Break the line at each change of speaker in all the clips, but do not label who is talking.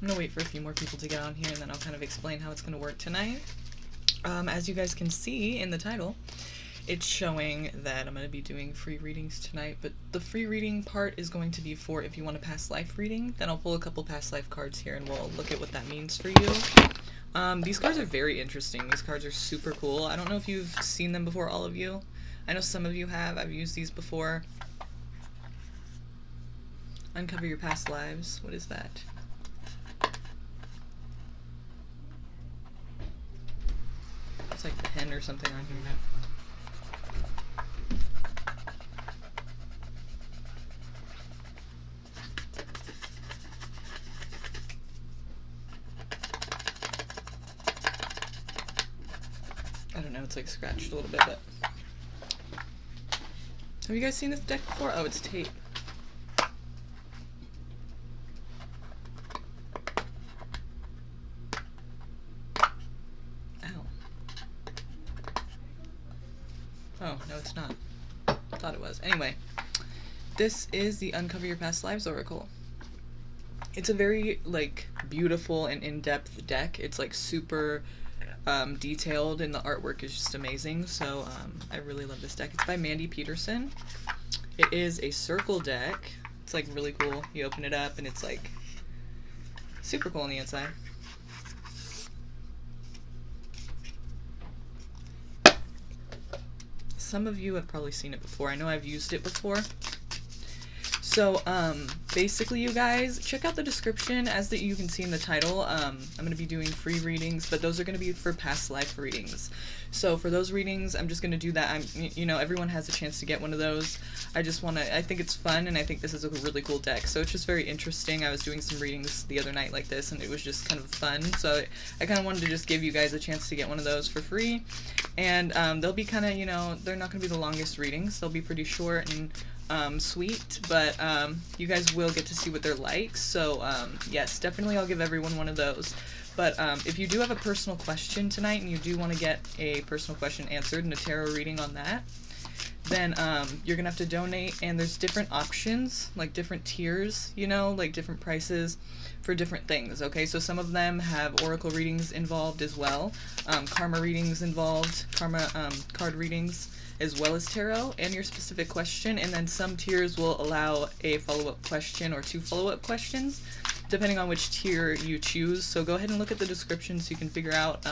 I'm gonna wait for a few more people to get on here and then I'll kind of explain how it's gonna work tonight. As you guys can see in the title, it's showing that I'm going to be doing free readings tonight, but the free reading part is going to be for if you want a past life reading. Then I'll pull a couple past life cards here and we'll look at what that means for you. These cards are very interesting. These cards are super cool. I don't know if you've seen them before, all of you. I know some of you have. I've used these before. Uncover your past lives. What is that? It's like pen or something on here. I don't know, it's like scratched a little bit, but... Have you guys seen this deck before? Oh, it's tape. Ow. Oh, no it's not. I thought it was. Anyway, this is the Uncover Your Past Lives Oracle. It's a very, like, beautiful and in-depth deck. It's, like, super... detailed, and the artwork is just amazing, so I really love this deck. It's by Mandy Peterson. It is a circle deck. It's like really cool. You open it up and it's like super cool on the inside. Some of you have probably seen it before. I know I've used it before. So, basically, you guys, check out the description. As that you can see in the title, I'm going to be doing free readings, but those are going to be for past life readings. So, for those readings, I'm just going to do that. You know, everyone has a chance to get one of those. I think it's fun, and I think this is a really cool deck. So, it's just very interesting. I was doing some readings the other night like this, and it was just kind of fun. So, I kind of wanted to just give you guys a chance to get one of those for free. And, they'll be kind of, you know, they're not going to be the longest readings. They'll be pretty short and sweet, but you guys will get to see what they're like. So yes, definitely I'll give everyone one of those. But if you do have a personal question tonight and you do want to get a personal question answered and a tarot reading on that, then you're gonna have to donate, and there's different options, like different tiers, you know, like different prices for different things. Okay, so some of them have oracle readings involved as well, karma readings involved, karma card readings, as well as tarot and your specific question, and then some tiers will allow a follow-up question or 2 follow-up questions, depending on which tier you choose. So go ahead and look at the description so you can figure out,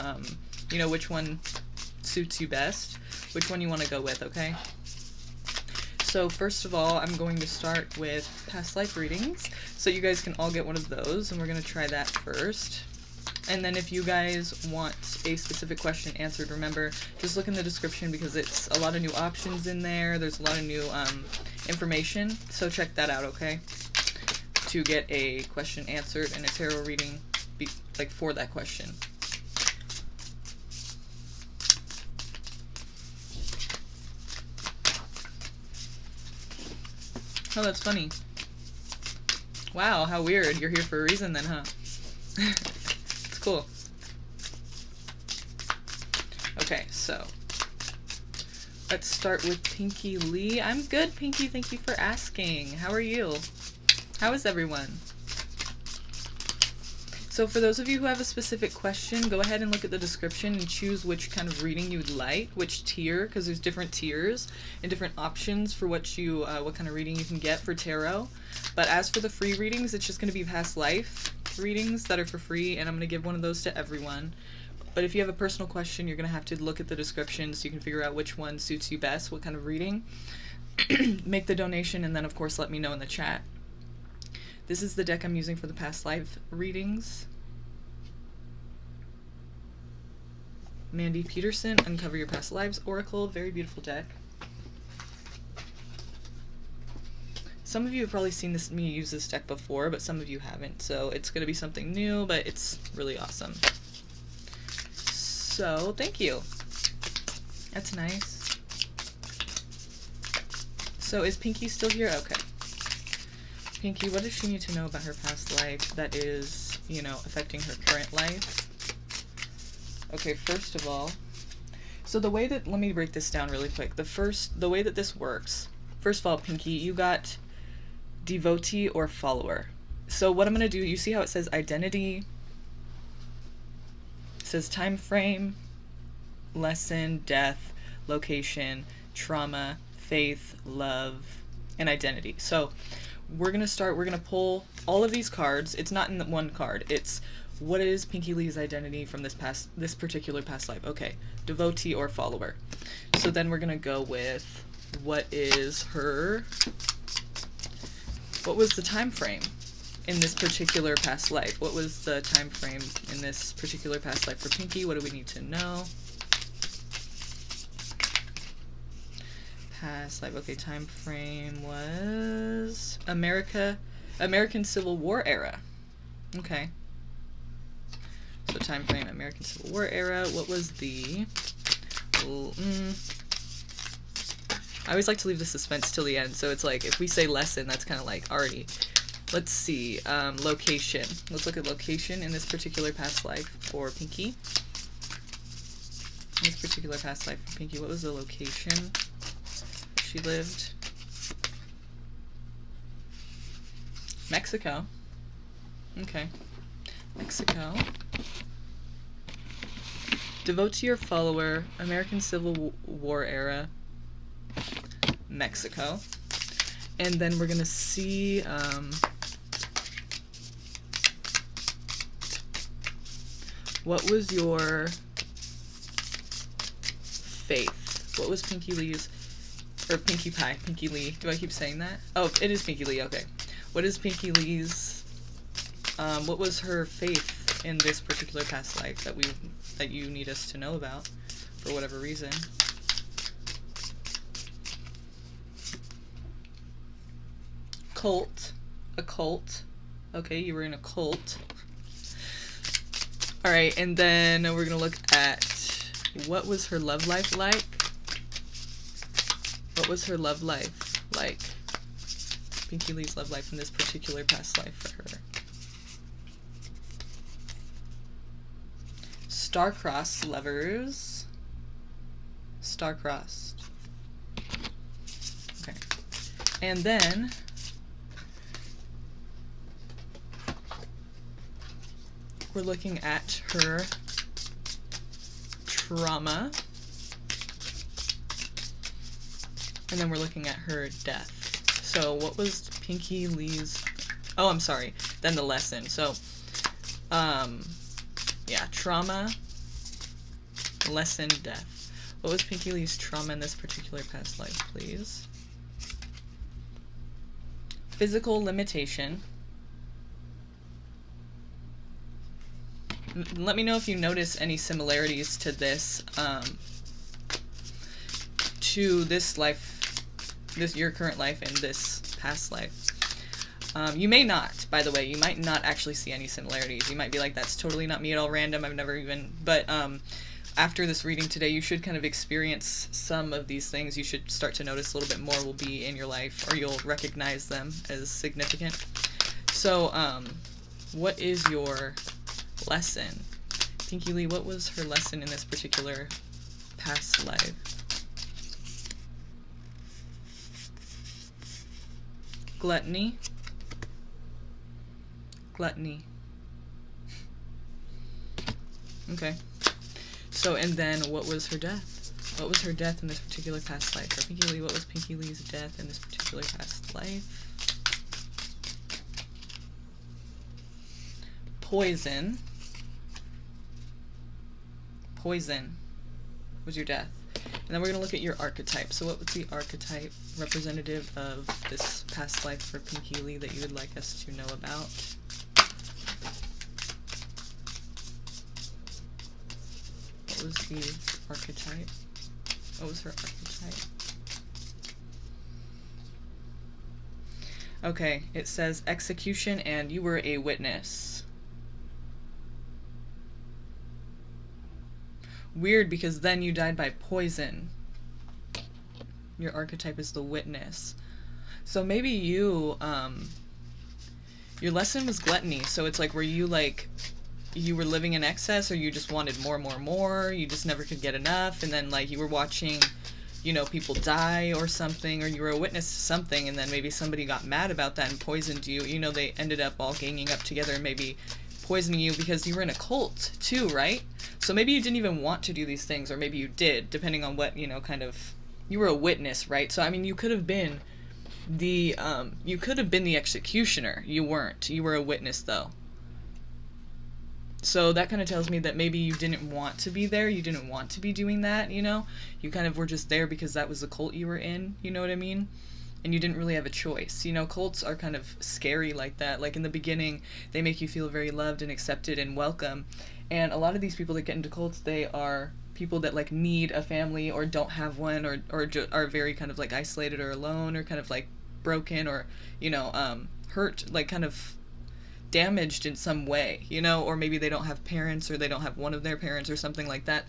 you know, which one suits you best, which one you want to go with, okay? So first of all, I'm going to start with past life readings, so you guys can all get one of those, and we're going to try that first. And then if you guys want a specific question answered, remember, just look in the description because it's a lot of new options in there. There's a lot of new information, so check that out, okay? To get a question answered and a tarot reading like for that question. Oh, that's funny. Wow, how weird. You're here for a reason then, huh? Cool. Okay, so let's start with Pinky Lee. I'm good, Pinky. Thank you for asking. How are you? How is everyone? So for those of you who have a specific question, go ahead and look at the description and choose which kind of reading you would like, which tier, because there's different tiers and different options for what kind of reading you can get for tarot. But as for the free readings, it's just going to be past life readings that are for free, and I'm going to give one of those to everyone. But if you have a personal question, you're going to have to look at the description so you can figure out which one suits you best, what kind of reading. Make the donation, and then of course let me know in the chat. This is the deck I'm using for the past life readings. Mandy Peterson, Uncover Your Past Lives Oracle. Very beautiful deck. Some of you have probably seen me use this deck before, but some of you haven't, so it's going to be something new, but it's really awesome. So, thank you. That's nice. So, is Pinky still here? Okay. Pinky, what does she need to know about her past life that is, you know, affecting her current life? Okay, first of all, so the way that, let me break this down really quick. The way that this works, first of all, Pinky, you got devotee or follower. So what I'm going to do, you see how it says identity? It says time frame, lesson, death, location, trauma, faith, love, and identity. So we're going to pull all of these cards. It's not in the one card. It's what is Pinky Lee's identity from this particular past life. Okay, devotee or follower. So then we're going to go with what was the time frame in this particular past life? What was the time frame in this particular past life for Pinky? What do we need to know? Past life. Okay, time frame was American Civil War era. Okay. So time frame, American Civil War era. What was the... I always like to leave the suspense till the end, so it's like, if we say lesson, that's kind of like already... Let's see, location. Let's look at location in this particular past life for Pinky. In this particular past life for Pinky, what was the location she lived? Mexico. Okay. Mexico. Devotee or follower, American Civil War era, Mexico. And then we're gonna see, what was your faith? What was Pinky Lee's, or Pinkie Pie, Pinky Lee, do I keep saying that? Oh, it is Pinky Lee, okay. What is Pinky Lee's, what was her faith in this particular past life that you need us to know about, for whatever reason? Cult. A cult. Okay, you were in a cult. Alright, and then we're gonna look at what was her love life like? What was her love life like? Pinky Lee's love life in this particular past life for her. Star-crossed lovers. Star-crossed. Okay. And then we're looking at her trauma. And then we're looking at her death. So what was Pinky Lee's... Oh, I'm sorry. Then the lesson. So, yeah, trauma, lesson, death. What was Pinky Lee's trauma in this particular past life, please? Physical limitation. Let me know if you notice any similarities to this, to this life, your current life and this past life. You may not, by the way, you might not actually see any similarities. You might be like, that's totally not me at all, random, I've never even, but after this reading today, you should kind of experience some of these things. You should start to notice a little bit more will be in your life, or you'll recognize them as significant. So, what is your lesson? Pinky Lee, what was her lesson in this particular past life? Gluttony. Gluttony. Okay. So, and then what was her death? What was her death in this particular past life? For Pinky Lee, what was Pinky Lee's death in this particular past life? Poison. Poison was your death. And then we're going to look at your archetype. So what was the archetype representative of this past life for Pinky Lee that you would like us to know about? What was the archetype? What was her archetype? Okay, it says execution and you were a witness. Weird, because then you died by poison. Your archetype is the witness. So maybe you, your lesson was gluttony. So it's like, were you like, you were living in excess, or you just wanted more, you just never could get enough, and then like you were watching you know, people die or something, or you were a witness to something, and then maybe somebody got mad about that and poisoned you. You know, they ended up all ganging up together and maybe poisoning you because you were in a cult too, right? So maybe you didn't even want to do these things, or maybe you did, depending on what, you know, kind of, you were a witness, right? So I mean, you could have been the executioner. You weren't. You were a witness though. So that kind of tells me that maybe you didn't want to be there, you didn't want to be doing that, you know? You kind of were just there because that was the cult you were in, you know what I mean? And you didn't really have a choice. You know, cults are kind of scary like that. Like in the beginning, they make you feel very loved and accepted and welcome. And a lot of these people that get into cults, they are people that like need a family or don't have one, or are very kind of like isolated or alone, or kind of like broken, or, you know, hurt, like kind of damaged in some way, you know, or maybe they don't have parents, or they don't have one of their parents or something like that.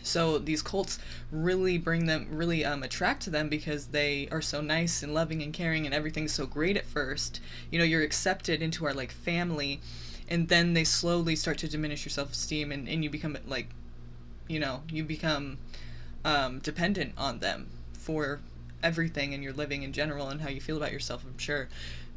So these cults really attract to them because they are so nice and loving and caring, and everything's so great at first. You know, you're accepted into our like family, and then they slowly start to diminish your self-esteem, and you become like, you know, you become dependent on them for everything in your living in general, and how you feel about yourself. I'm sure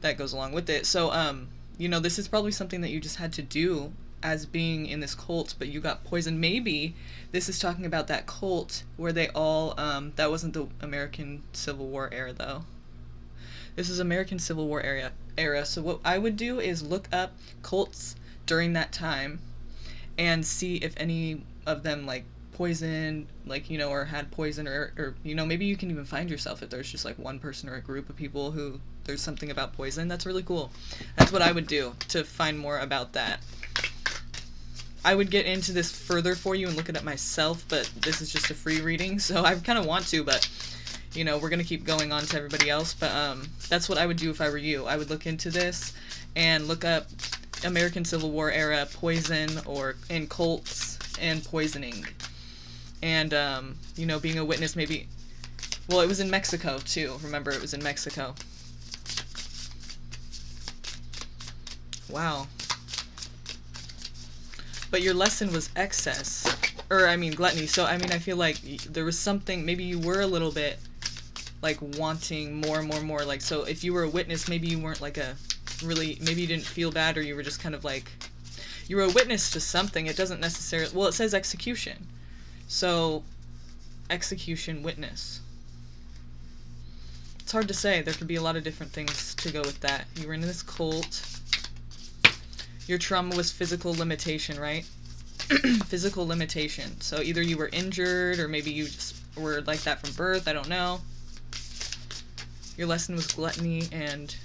that goes along with it. So you know, this is probably something that you just had to do as being in this cult, but you got poisoned. Maybe this is talking about that cult where they all, that wasn't the American Civil War era though. This is American Civil War era. So what I would do is look up cults during that time and see if any of them like poisoned, like, you know, or had poison, or you know, maybe you can even find yourself if there's just like one person or a group of people who there's something about poison. That's really cool. That's what I would do to find more about that. I would get into this further for you and look it up myself, but this is just a free reading, so I kind of want to, but you know, we're gonna keep going on to everybody else. But that's what I would do if I were you. I would look into this and look up American Civil War era poison, or in cults and poisoning, and you know, being a witness. Maybe, well, it was in Mexico too. Remember, it was in Mexico. Wow. But your lesson was excess, or I mean gluttony. So I mean, I feel like there was something, maybe you were a little bit like wanting more and more and more. Like, so if you were a witness, maybe you weren't like a really, maybe you didn't feel bad, or you were just kind of like, you were a witness to something. It doesn't necessarily, well, it says execution. So execution, witness. It's hard to say. There could be a lot of different things to go with that. You were in this cult. Your trauma was physical limitation, right? Physical limitation. So either you were injured, or maybe you just were like that from birth. I don't know. Your lesson was gluttony, and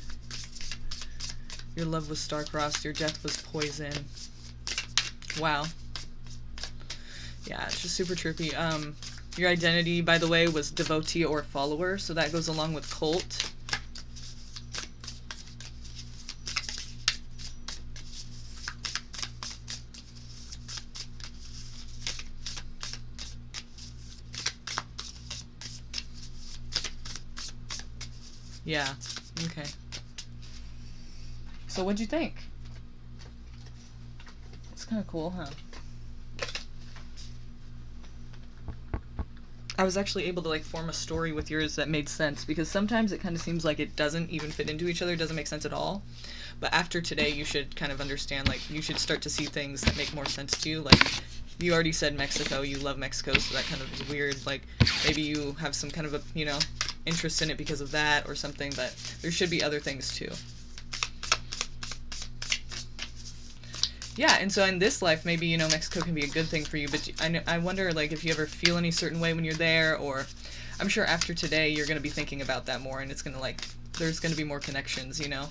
your love was star-crossed. Your death was poison. Wow. Yeah, it's just super trippy. Your identity, by the way, was devotee or follower, so that goes along with cult. Yeah, okay. So what'd you think? It's kind of cool, huh? I was actually able to like form a story with yours that made sense, because sometimes it kind of seems like it doesn't even fit into each other, doesn't make sense at all. But after today, you should kind of understand, like, you should start to see things that make more sense to you. Like, you already said Mexico, you love Mexico, so that kind of is weird. Like, maybe you have some kind of a, you know, interest in it because of that or something, but there should be other things too. Yeah, and so in this life, maybe, you know, Mexico can be a good thing for you, but I wonder, like, if you ever feel any certain way when you're there, or I'm sure after today you're going to be thinking about that more, and it's going to, like, there's going to be more connections, you know,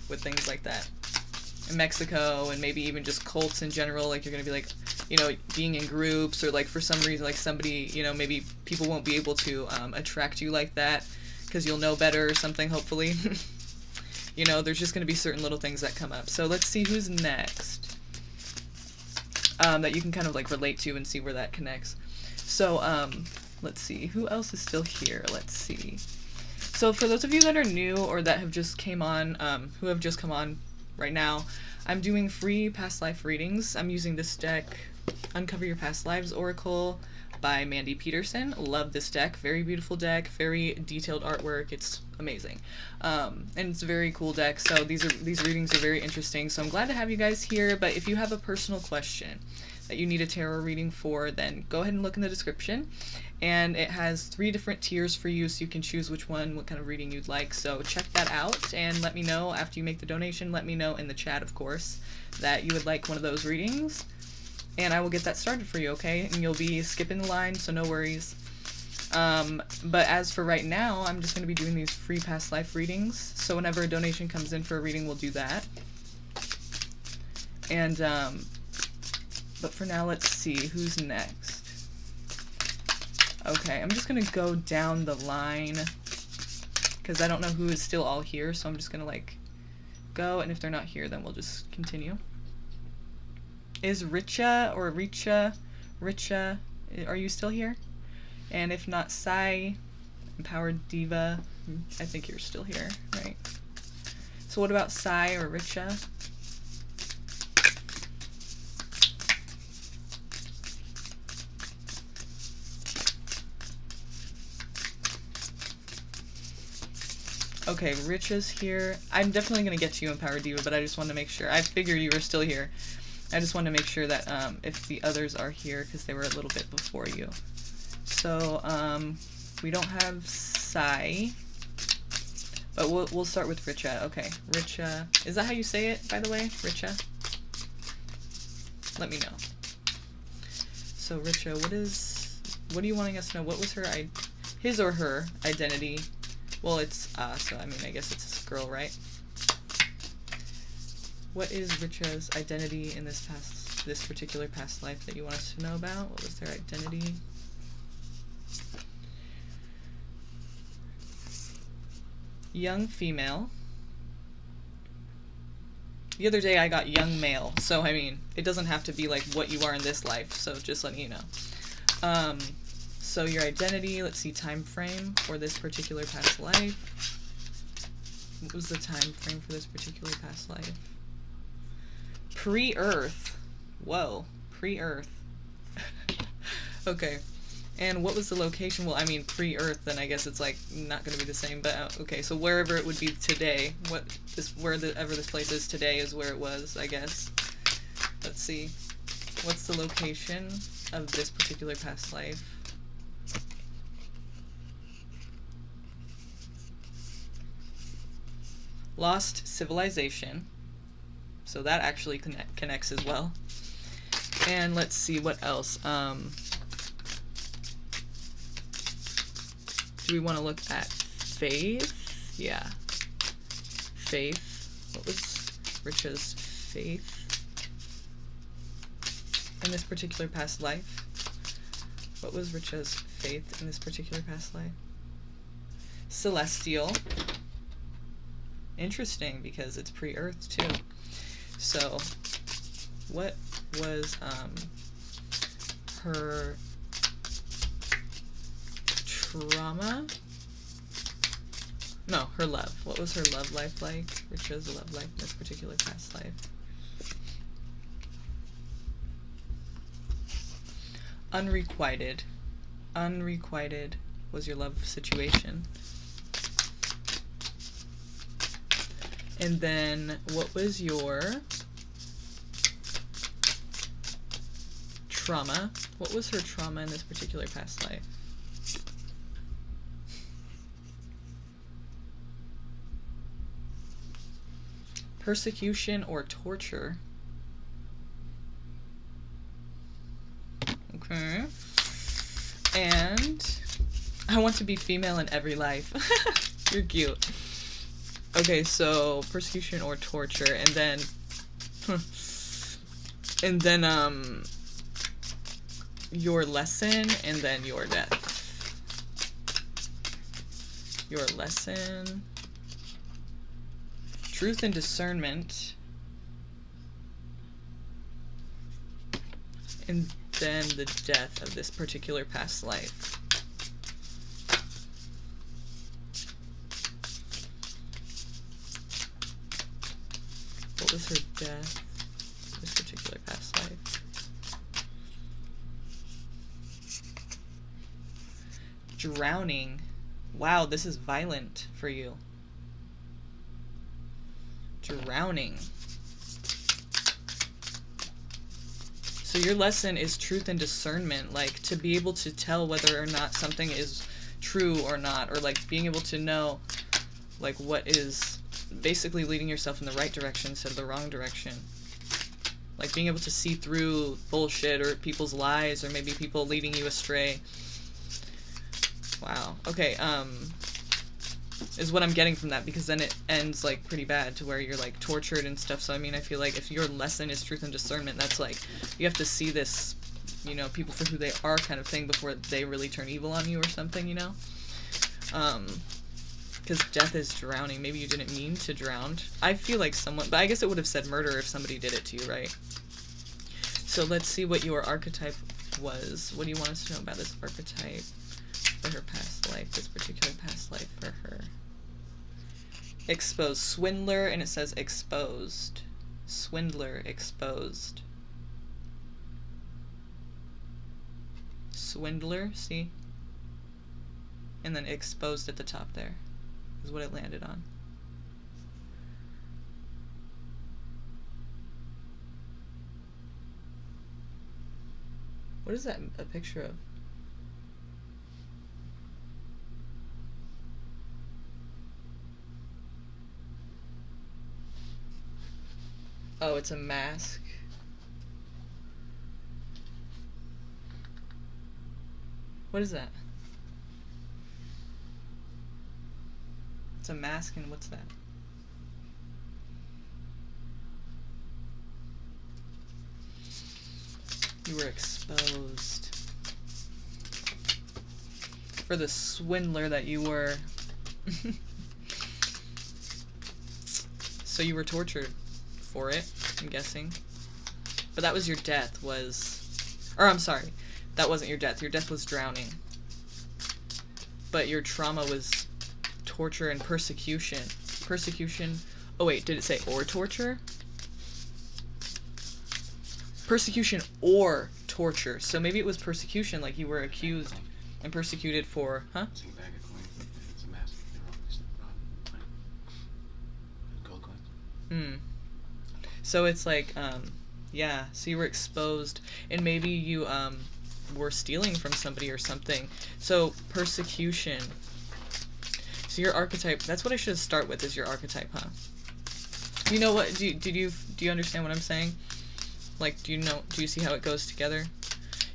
with things like that. In Mexico, and maybe even just cults in general, like, you're going to be, like, you know, being in groups, or, like, for some reason, like, somebody, you know, maybe people won't be able to attract you like that, because you'll know better or something, hopefully. You know, there's just going to be certain little things that come up. So let's see who's next. That you can kind of like relate to and see where that connects. So let's see, who else is still here? Let's see. So for those of you that are new, or that have just came on, who have just come on right now, I'm doing free past life readings. I'm using this deck, Uncover Your Past Lives Oracle. by Mandy Peterson. Love this deck. Very beautiful deck, very detailed artwork. It's amazing. And it's a very cool deck, so these readings are very interesting. So I'm glad to have you guys here, but if you have a personal question that you need a tarot reading for, then go ahead and look in the description. And it has 3 different tiers for you, so you can choose what kind of reading you'd like. So check that out and let me know after you make the donation. Let me know in the chat, of course, that you would like one of those readings, and I will get that started for you, okay? And you'll be skipping the line, so no worries. But as for right now, I'm just going to be doing these free past life readings. So whenever a donation comes in for a reading, we'll do that. And, but for now, let's see who's next. Okay, I'm just going to go down the line because I don't know who is still all here, so I'm just going to, like, go, and if they're not here, then we'll just continue. Is Richa, are you still here? And if not, Sai, Empowered Diva, I think you're still here, right? So what about Sai or Richa? Okay, Richa's here. I'm definitely going to get to you, Empowered Diva, but I just wanted to make sure. I figured you were still here. I just wanted to make sure that if the others are here, because they were a little bit before you. So, we don't have Sai, but we'll start with Richa. Okay, Richa. Is that how you say it, by the way? Richa? Let me know. So, Richa, what are you wanting us to know? What was his or her identity? Well, it's so I mean, I guess it's a girl, right? What is Richa's identity in this particular past life that you want us to know about? What was their identity? Young female. The other day I got young male, so I mean, it doesn't have to be like what you are in this life, so just letting you know. So your identity, let's see, time frame for this particular past life. What was the time frame for this particular past life? Pre-Earth. Whoa, pre-Earth. Okay. And what was the location? Well, I mean, pre-Earth, then I guess it's like not going to be the same, but okay, so wherever it would be today, wherever this place is today is where it was, I guess. Let's see. What's the location of this particular past life? Lost civilization. So that actually connects as well. And let's see what else. Do we want to look at faith? Yeah. Faith. What was Richa's faith in this particular past life? What was Richa's faith in this particular past life? Celestial. Interesting, because it's pre-Earth too. So, what was her trauma? No, her love. What was her love life like? Richa's love life in this particular past life. Unrequited. Unrequited was your love situation. And then, what was your trauma? What was her trauma in this particular past life? Persecution or torture. Okay. And I want to be female in every life. You're cute. Okay, so persecution or torture, and then your lesson, and then your death. Your lesson, truth and discernment, and then the death of this particular past life. What was her death, this particular past life? Drowning. Wow, this is violent for you. Drowning. So your lesson is truth and discernment, like to be able to tell whether or not something is true or not, or like being able to know like what is basically leading yourself in the right direction instead of the wrong direction. Like being able to see through bullshit or people's lies or maybe people leading you astray. Wow. Okay, is what I'm getting from that, because then it ends like pretty bad to where you're like tortured and stuff. So I mean, I feel like if your lesson is truth and discernment, that's like you have to see this, you know, people for who they are kind of thing before they really turn evil on you or something, you know. Because death is drowning. Maybe you didn't mean to drown. I feel like someone, but I guess it would have said murder if somebody did it to you, right? So let's see what your archetype was. What do you want us to know about this archetype for her past life, this particular past life for her? Exposed. Swindler, and it says exposed. Swindler, exposed. Swindler, see? And then exposed at the top there is what it landed on. What is that a picture of? Oh, it's a mask. What is that? It's a mask, and what's that? You were exposed. For the swindler that you were. So you were tortured for it, I'm guessing. But that was your death, was... Or, I'm sorry. That wasn't your death. Your death was drowning. But your trauma was torture and persecution. Persecution... Oh, wait, did it say or torture? Persecution or torture. So maybe it was persecution, like you were accused and persecuted for... Huh? Hmm. So it's like, yeah, so you were exposed, and maybe you, were stealing from somebody or something. So, persecution. So your archetype, that's what I should start with, is your archetype, huh? You know what, do you understand what I'm saying? Like, do you see how it goes together?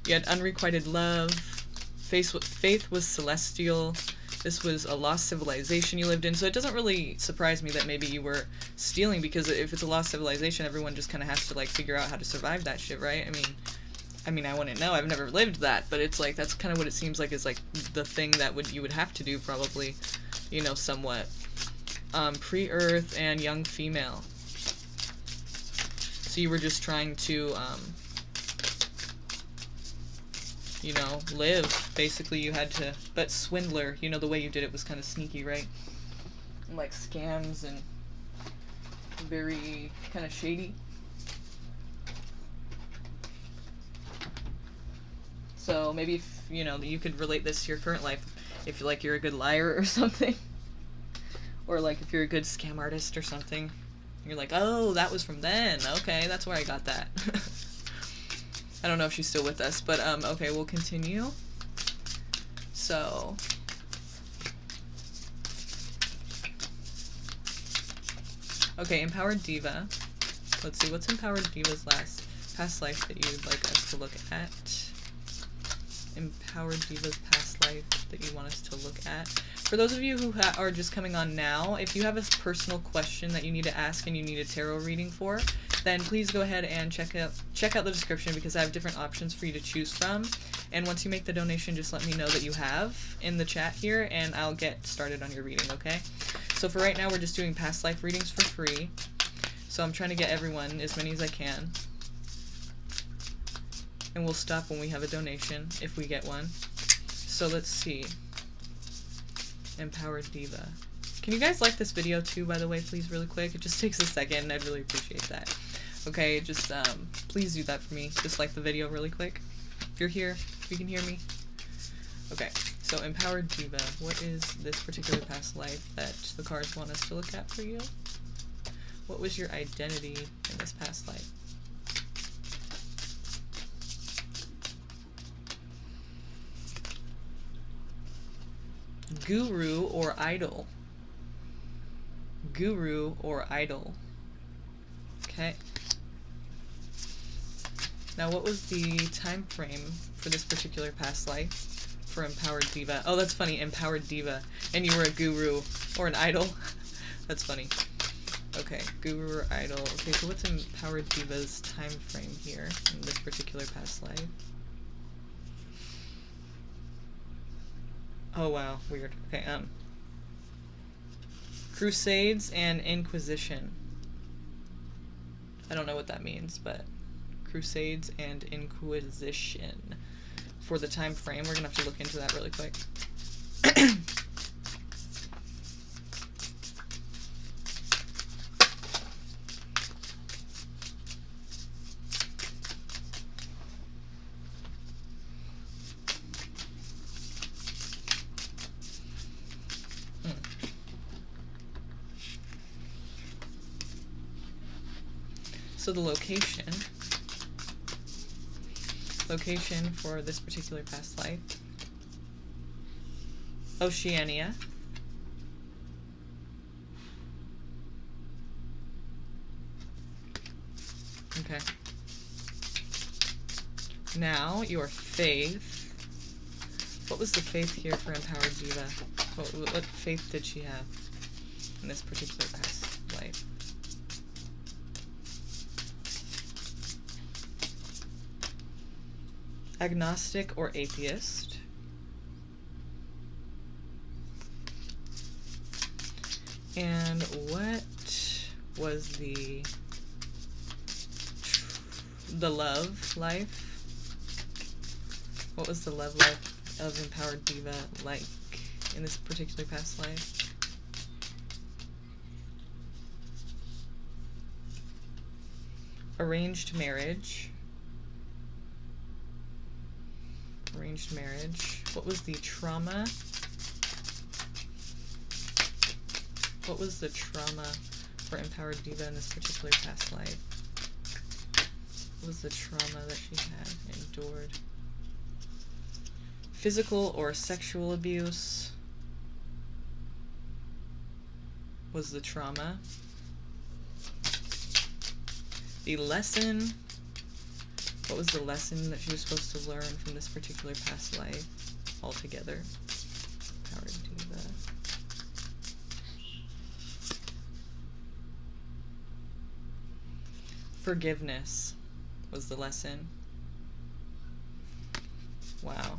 You had unrequited love, faith was celestial, this was a lost civilization you lived in, so it doesn't really surprise me that maybe you were stealing, because if it's a lost civilization, everyone just kind of has to, like, figure out how to survive that shit, right? I mean, I wouldn't know, I've never lived that, but it's like, that's kind of what it seems like is, like, the thing that you would have to do, probably, you know, somewhat. Pre-Earth and young female. So you were just trying to, you know, live. Basically, you had to... But swindler, you know, the way you did it was kind of sneaky, right? And, like, scams and very kind of shady. So maybe if, you know, you could relate this to your current life, if, like, you're a good liar or something. Or, like, if you're a good scam artist or something. You're like, oh, that was from then. Okay, that's where I got that. I don't know if she's still with us, but, okay, we'll continue. So... Okay, Empowered Diva. Let's see, what's Empowered Diva's past life that you'd like us to look at? Empowered Diva's past life that you want us to look at. For those of you who are just coming on now, if you have a personal question that you need to ask and you need a tarot reading for, then please go ahead and check out the description, because I have different options for you to choose from. And once you make the donation, just let me know that you have in the chat here, and I'll get started on your reading, okay? So for right now, we're just doing past life readings for free. So I'm trying to get everyone, as many as I can. And we'll stop when we have a donation, if we get one. So let's see. Empowered Diva. Can you guys like this video too, by the way, please, really quick? It just takes a second, and I'd really appreciate that. Okay, just, please do that for me. Just like the video really quick. If you're here, if you can hear me. Okay, So, Empowered Diva, what is this particular past life that the cards want us to look at for you? What was your identity in this past life? Guru or idol? Guru or idol? Okay. Now, what was the time frame for this particular past life? For Empowered Diva. Oh, that's funny. Empowered Diva. And you were a guru or an idol. That's funny. Okay, guru or idol. Okay, so what's Empowered Diva's time frame here in this particular past life? Oh wow, weird. Okay, Crusades and Inquisition. I don't know what that means, but Crusades and Inquisition. For the time frame, we're gonna have to look into that really quick. So the location for this particular past life, Oceania. Okay. Now, your faith. What was the faith here for Empowered Diva? What faith did she have in this particular past life? Agnostic or atheist? And what was the love life? What was the love life of Empowered Diva like in this particular past life? Arranged marriage. Arranged marriage. What was the trauma? What was the trauma for Empowered Diva in this particular past life? What was the trauma that she had endured? Physical or sexual abuse was the trauma. The lesson. What was the lesson that she was supposed to learn from this particular past life altogether? Empowered Diva. Forgiveness was the lesson. Wow.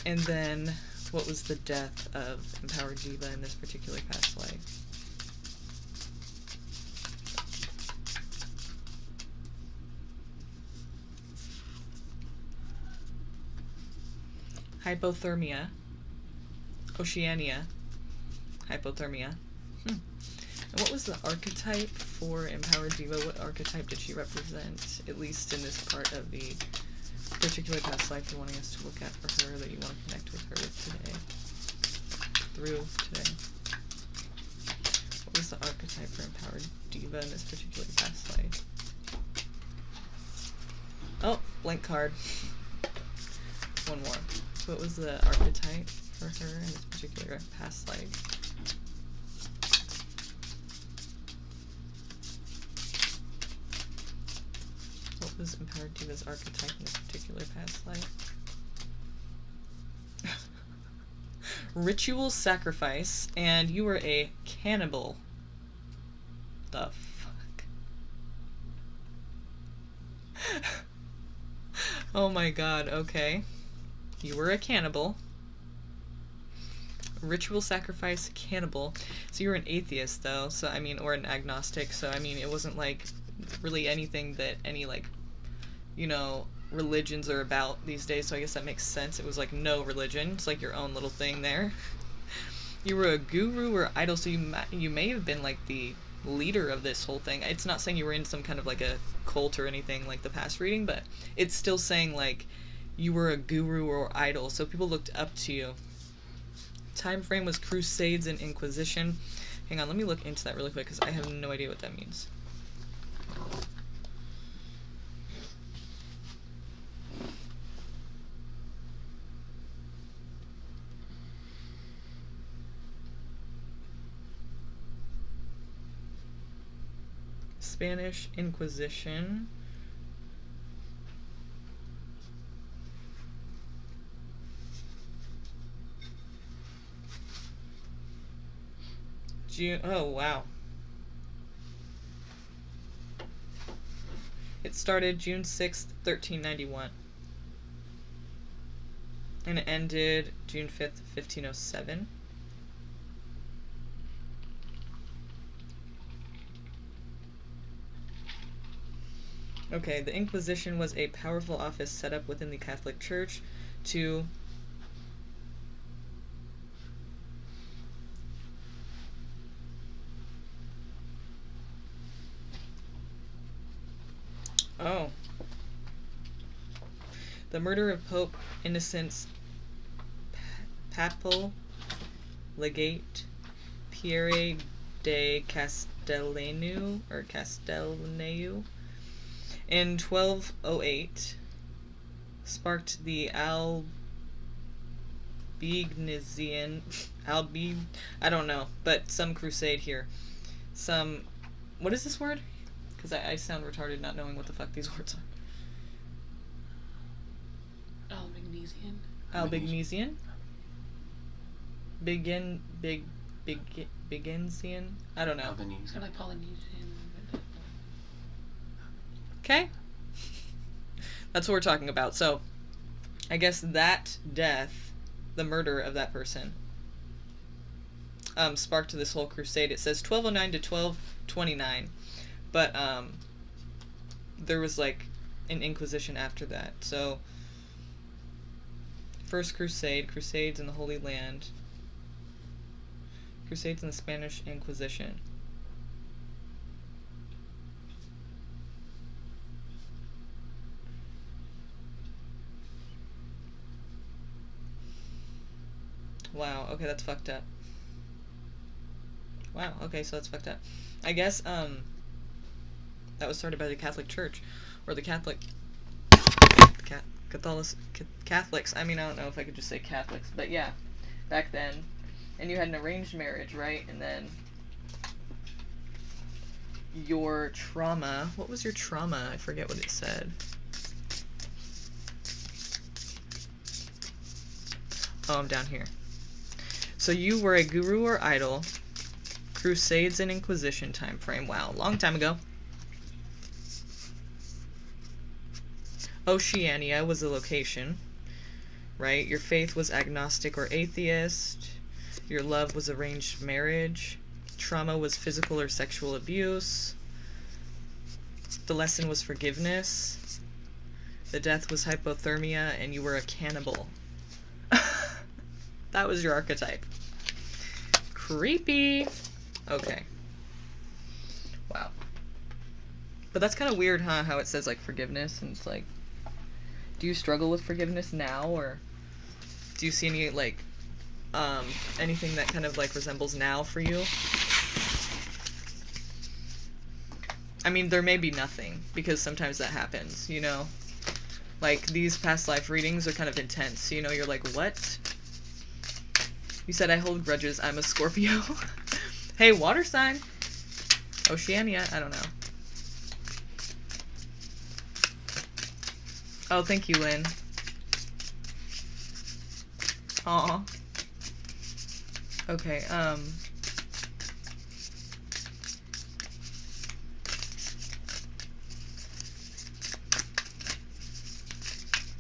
And then, what was the death of Empowered Diva in this particular past life? Hypothermia. Oceania. Hypothermia. And what was the archetype for Empowered Diva? What archetype did she represent, at least in this part of the particular past life you're wanting us to look at for her, that you want to connect with her with today? What was the archetype for Empowered Diva in this particular past life? Oh, blank card. One more. What was the archetype for her in this particular past life? What was Empowered Diva's archetype in this particular past life? Ritual sacrifice, and you were a cannibal. The fuck? Oh my god, okay. You were a cannibal. Ritual sacrifice, cannibal. So you were an atheist, though, so I mean, or an agnostic, so I mean, it wasn't like really anything that any, like, you know, religions are about these days, so I guess that makes sense. It was like no religion. It's like your own little thing there. You were a guru or idol, so you may have been like the leader of this whole thing. It's not saying you were in some kind of like a cult or anything like the past reading, but it's still saying like you were a guru or idol, so people looked up to you. Time frame was Crusades and Inquisition. Hang on, let me look into that really quick because I have no idea what that means. Spanish Inquisition. June, oh wow. It started June 6th, 1391. And it ended June 5th, 1507. Okay, the Inquisition was a powerful office set up within the Catholic Church to the murder of Pope Innocent's papal legate Pierre de Castellanu in 1208 sparked the I don't know, but some crusade here. What is this word? Because I sound retarded not knowing what the fuck these words are. Albigensian? Beginsian? I don't know.
Albanese. Or like Polynesian.
Okay. That's what we're talking about. So, I guess that death, the murder of that person, sparked this whole crusade. It says 1209 to 1229. But, there was, like, an Inquisition after that. So, First Crusade, Crusades in the Holy Land, Crusades in the Spanish Inquisition. Wow, okay, that's fucked up. Wow, okay, so that's fucked up. I guess, that was started by the Catholic Church, or the Catholics. I mean, I don't know if I could just say Catholics, but yeah, back then. And you had an arranged marriage, right? And then your trauma. What was your trauma? I forget what it said. Oh, I'm down here. So you were a guru or idol. Crusades and Inquisition time frame. Wow, long time ago. Oceania was a location, right? Your faith was agnostic or atheist. Your love was arranged marriage. Trauma was physical or sexual abuse. The lesson was forgiveness. The death was hypothermia, and you were a cannibal. That was your archetype. Creepy. Okay. Wow. But that's kind of weird, huh? How it says, like, forgiveness, and it's like, do you struggle with forgiveness now, or do you see any, like, anything that kind of, like, resembles now for you? I mean, there may be nothing, because sometimes that happens, you know? Like, these past life readings are kind of intense, you know? You're like, what? You said I hold grudges. I'm a Scorpio. Hey, water sign. Oceania. I don't know. Oh, thank you, Lynn. Aw. Okay,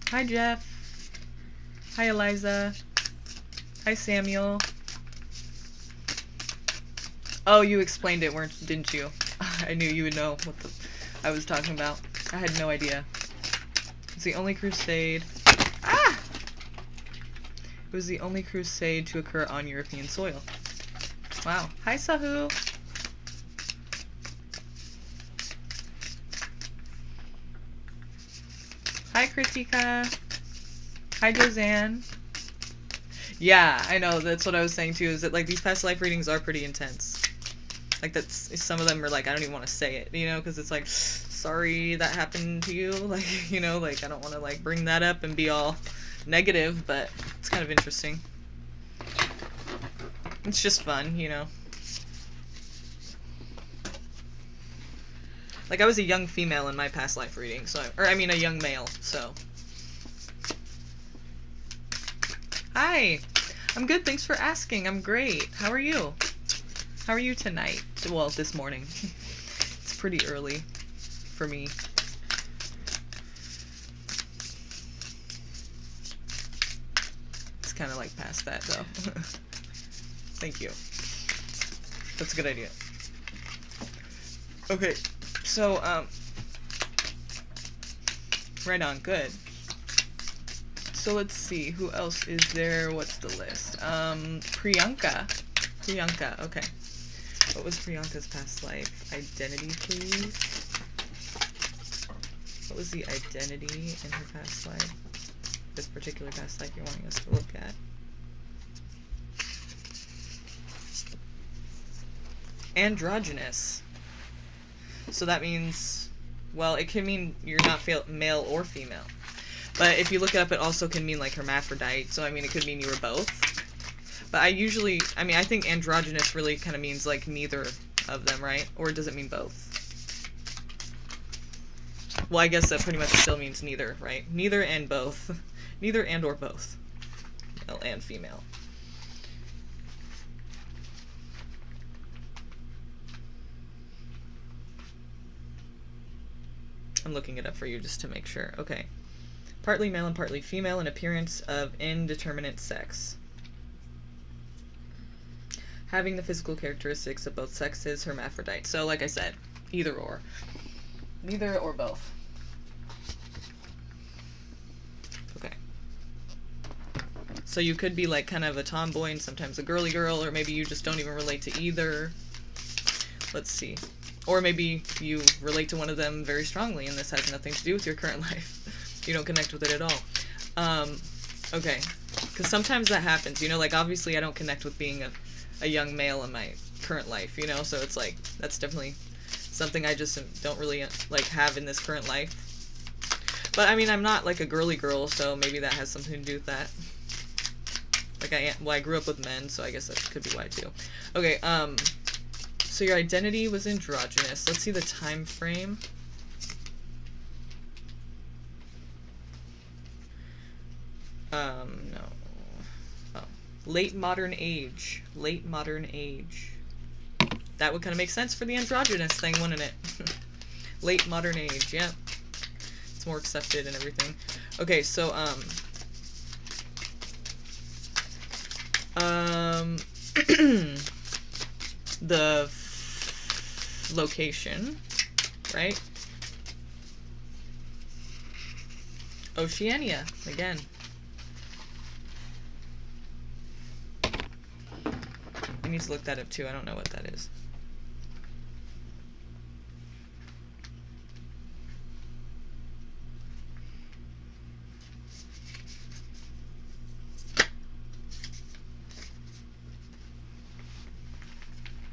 Hi, Jeff. Hi, Eliza. Hi, Samuel. Oh, you explained it, didn't you? I knew you would know what I was talking about. I had no idea. It's the only crusade. Ah! It was the only crusade to occur on European soil. Wow. Hi, Sahu. Hi, Kritika. Hi, Josanne. Yeah, I know. That's what I was saying too. Is that like these past life readings are pretty intense. Like that's some of them are like I don't even want to say it, you know, because it's like, sorry that happened to you, like you know, like I don't want to like bring that up and be all negative, but it's kind of interesting. It's just fun, you know. Like I was a young female in my past life reading, so I mean a young male, so. Hi, I'm good. Thanks for asking. I'm great. How are you? How are you tonight? Well, this morning. It's pretty early for me. It's kind of like past that, though. Thank you. That's a good idea. Okay, so, right on, good. So let's see, who else is there? What's the list? Priyanka. Priyanka, okay. What was Priyanka's past life? Identity, please. What was the identity in her past life? This particular past life you're wanting us to look at. Androgynous. So that means, well, it can mean you're not male or female. But if you look it up, it also can mean like hermaphrodite. So I mean, it could mean you were both. But I think androgynous really kind of means like neither of them, right? Or does it mean both? Well, I guess that pretty much still means neither, right? Neither and both. Neither and or both. Male and female. I'm looking it up for you just to make sure. Okay. Partly male and partly female in appearance of indeterminate sex. Having the physical characteristics of both sexes, hermaphrodite. So, like I said, either or. Neither or both. Okay. So you could be like kind of a tomboy and sometimes a girly girl, or maybe you just don't even relate to either. Let's see. Or maybe you relate to one of them very strongly and this has nothing to do with your current life. You don't connect with it at all. Okay. Because sometimes that happens, you know, like obviously I don't connect with being a young male in my current life, you know, so it's like, that's definitely something I just don't really, like, have in this current life. But, I mean, I'm not, like, a girly girl, so maybe that has something to do with that. Like, I grew up with men, so I guess that could be why, too. Okay, so your identity was androgynous. Let's see the time frame. No. Oh. Late modern age. Late modern age. That would kind of make sense for the androgynous thing, wouldn't it? Late modern age, yeah. It's more accepted and everything. Okay, so, the location, right? Oceania, again. I need to look that up too, I don't know what that is.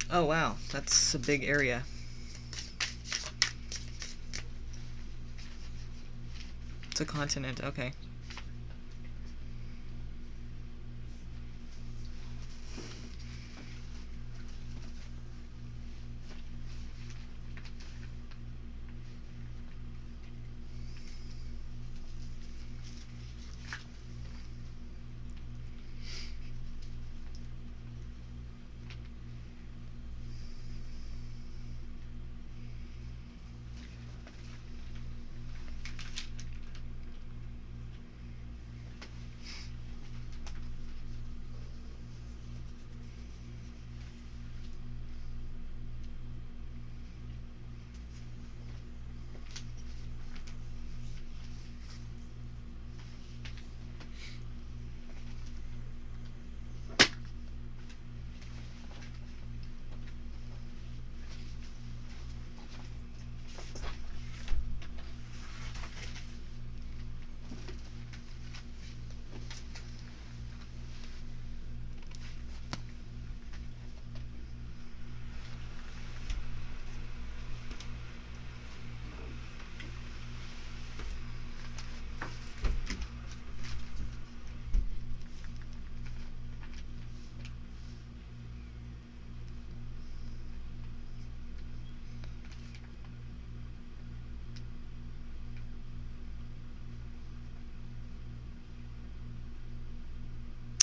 Oh wow, that's a big area. It's a continent, okay.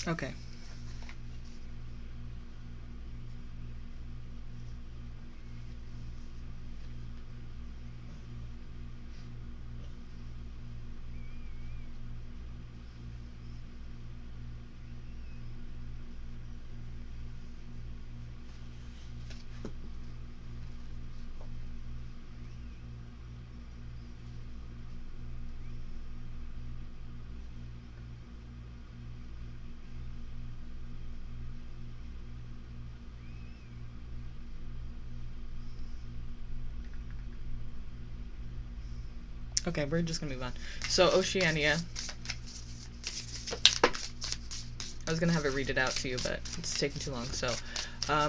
Okay. Okay, we're just gonna move on. So, Oceania. I was gonna have it read it out to you, but it's taking too long. So,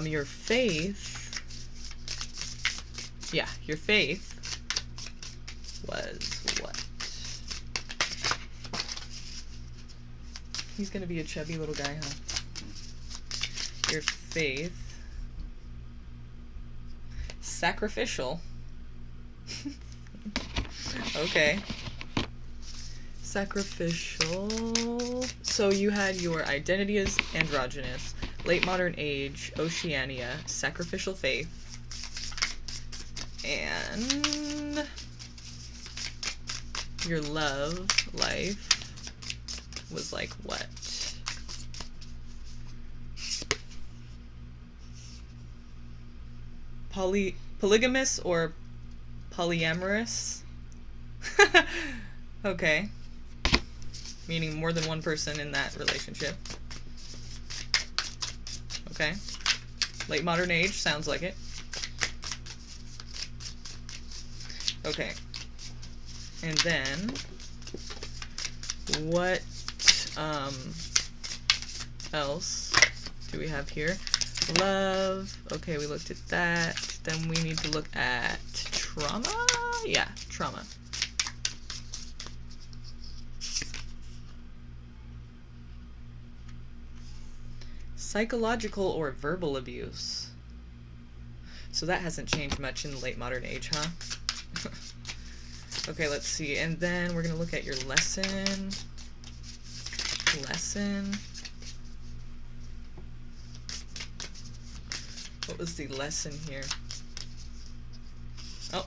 your faith. Yeah, your faith was what? He's gonna be a chubby little guy, huh? Your faith. Sacrificial. Okay. Sacrificial. So you had your identity as androgynous, late modern age, Oceania, sacrificial faith, and your love life was like what? Polygamous or polyamorous? Okay. Meaning more than one person in that relationship. Okay. Late modern age, sounds like it. Okay. And then, what else do we have here? Love. Okay, we looked at that. Then we need to look at trauma. Yeah, trauma. Psychological or verbal abuse. So that hasn't changed much in the late modern age, huh? Okay, let's see. And then we're going to look at your lesson. What was the lesson here? Oh,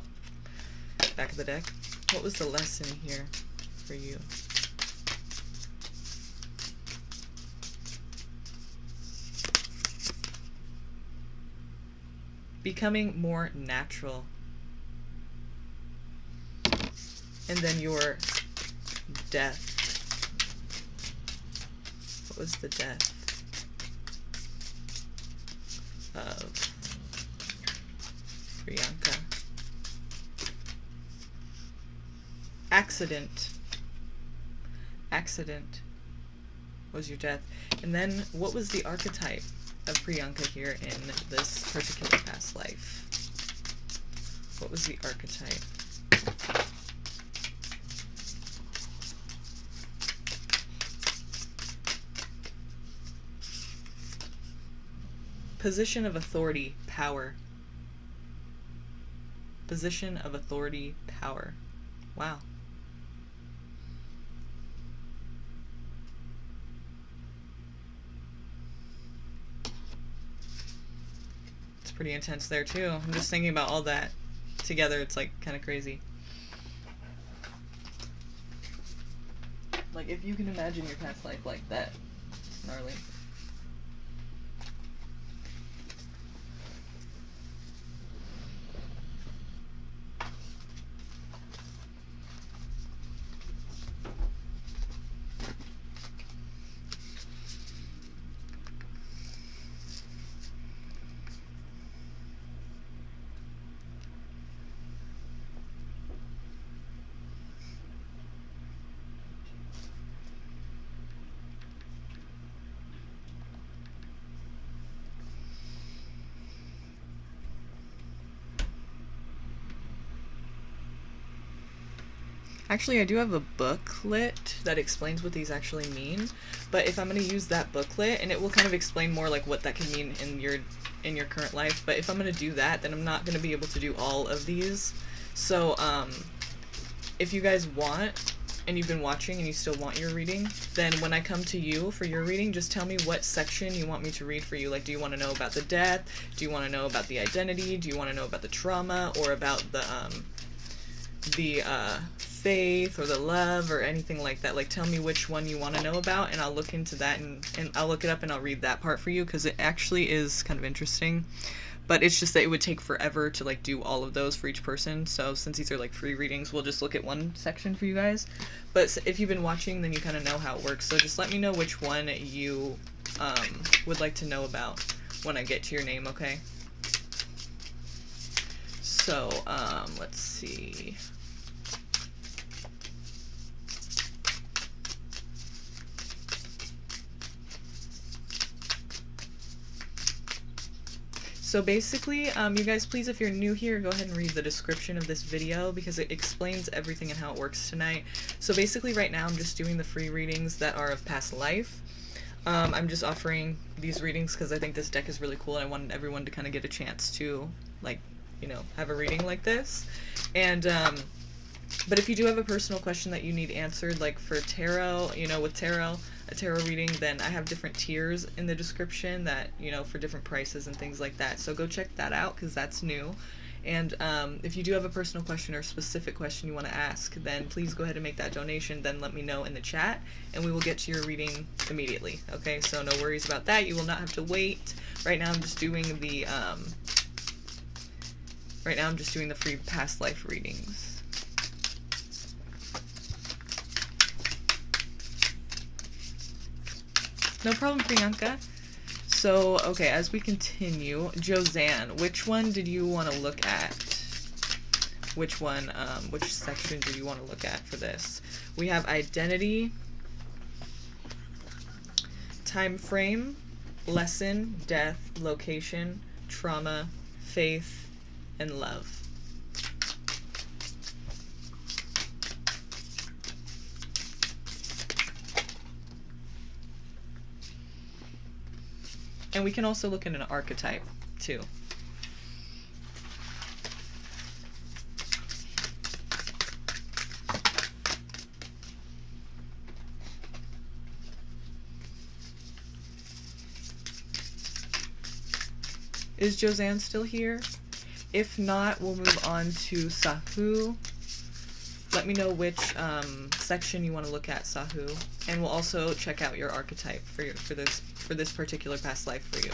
back of the deck. What was the lesson here for you? Becoming more natural. And then your death. What was the death of Priyanka? Accident. Accident was your death. And then what was the archetype of Priyanka here in this particular past life? What was the archetype? Position of authority, power. Position of authority, power. Wow. It's pretty intense there too. I'm just thinking about all that together. It's like kind of crazy. Like if you can imagine your past life like that, it's gnarly. Actually, I do have a booklet that explains what these actually mean, but if I'm going to use that booklet, and it will kind of explain more like what that can mean in your current life, but if I'm going to do that, then I'm not going to be able to do all of these. So, if you guys want, and you've been watching and you still want your reading, then when I come to you for your reading, just tell me what section you want me to read for you. Like, do you want to know about the death? Do you want to know about the identity? Do you want to know about the trauma, or about the faith or the love or anything like that? Like, tell me which one you want to know about, and I'll look into that, and I'll look it up and I'll read that part for you, because it actually is kind of interesting. But it's just that it would take forever to like do all of those for each person. So since these are like free readings, we'll just look at one section for you guys. But if you've been watching, then you kind of know how it works. So just let me know which one you would like to know about when I get to your name, okay? So let's see. So basically, you guys, please, if you're new here, go ahead and read the description of this video, because it explains everything and how it works tonight. So basically right now I'm just doing the free readings that are of past life. I'm just offering these readings because I think this deck is really cool, and I wanted everyone to kind of get a chance to, like, you know, have a reading like this. And but if you do have a personal question that you need answered, like for tarot, you know, with tarot, a tarot reading, then I have different tiers in the description that, you know, for different prices and things like that. So go check that out, because that's new. And if you do have a personal question or specific question you want to ask, then please go ahead and make that donation. Then let me know in the chat, and we will get to your reading immediately. Okay, so no worries about that. You will not have to wait. Right now I'm just doing the free past life readings. No problem, Priyanka. So, okay, as we continue, Josanne, which one did you want to look at? Which one, which section did you want to look at for this? We have identity, time frame, lesson, death, location, trauma, faith, and love. And we can also look at an archetype, too. Is Josanne still here? If not, we'll move on to Sahu. Let me know which section you want to look at, Sahu. And we'll also check out your archetype for this particular past life for you.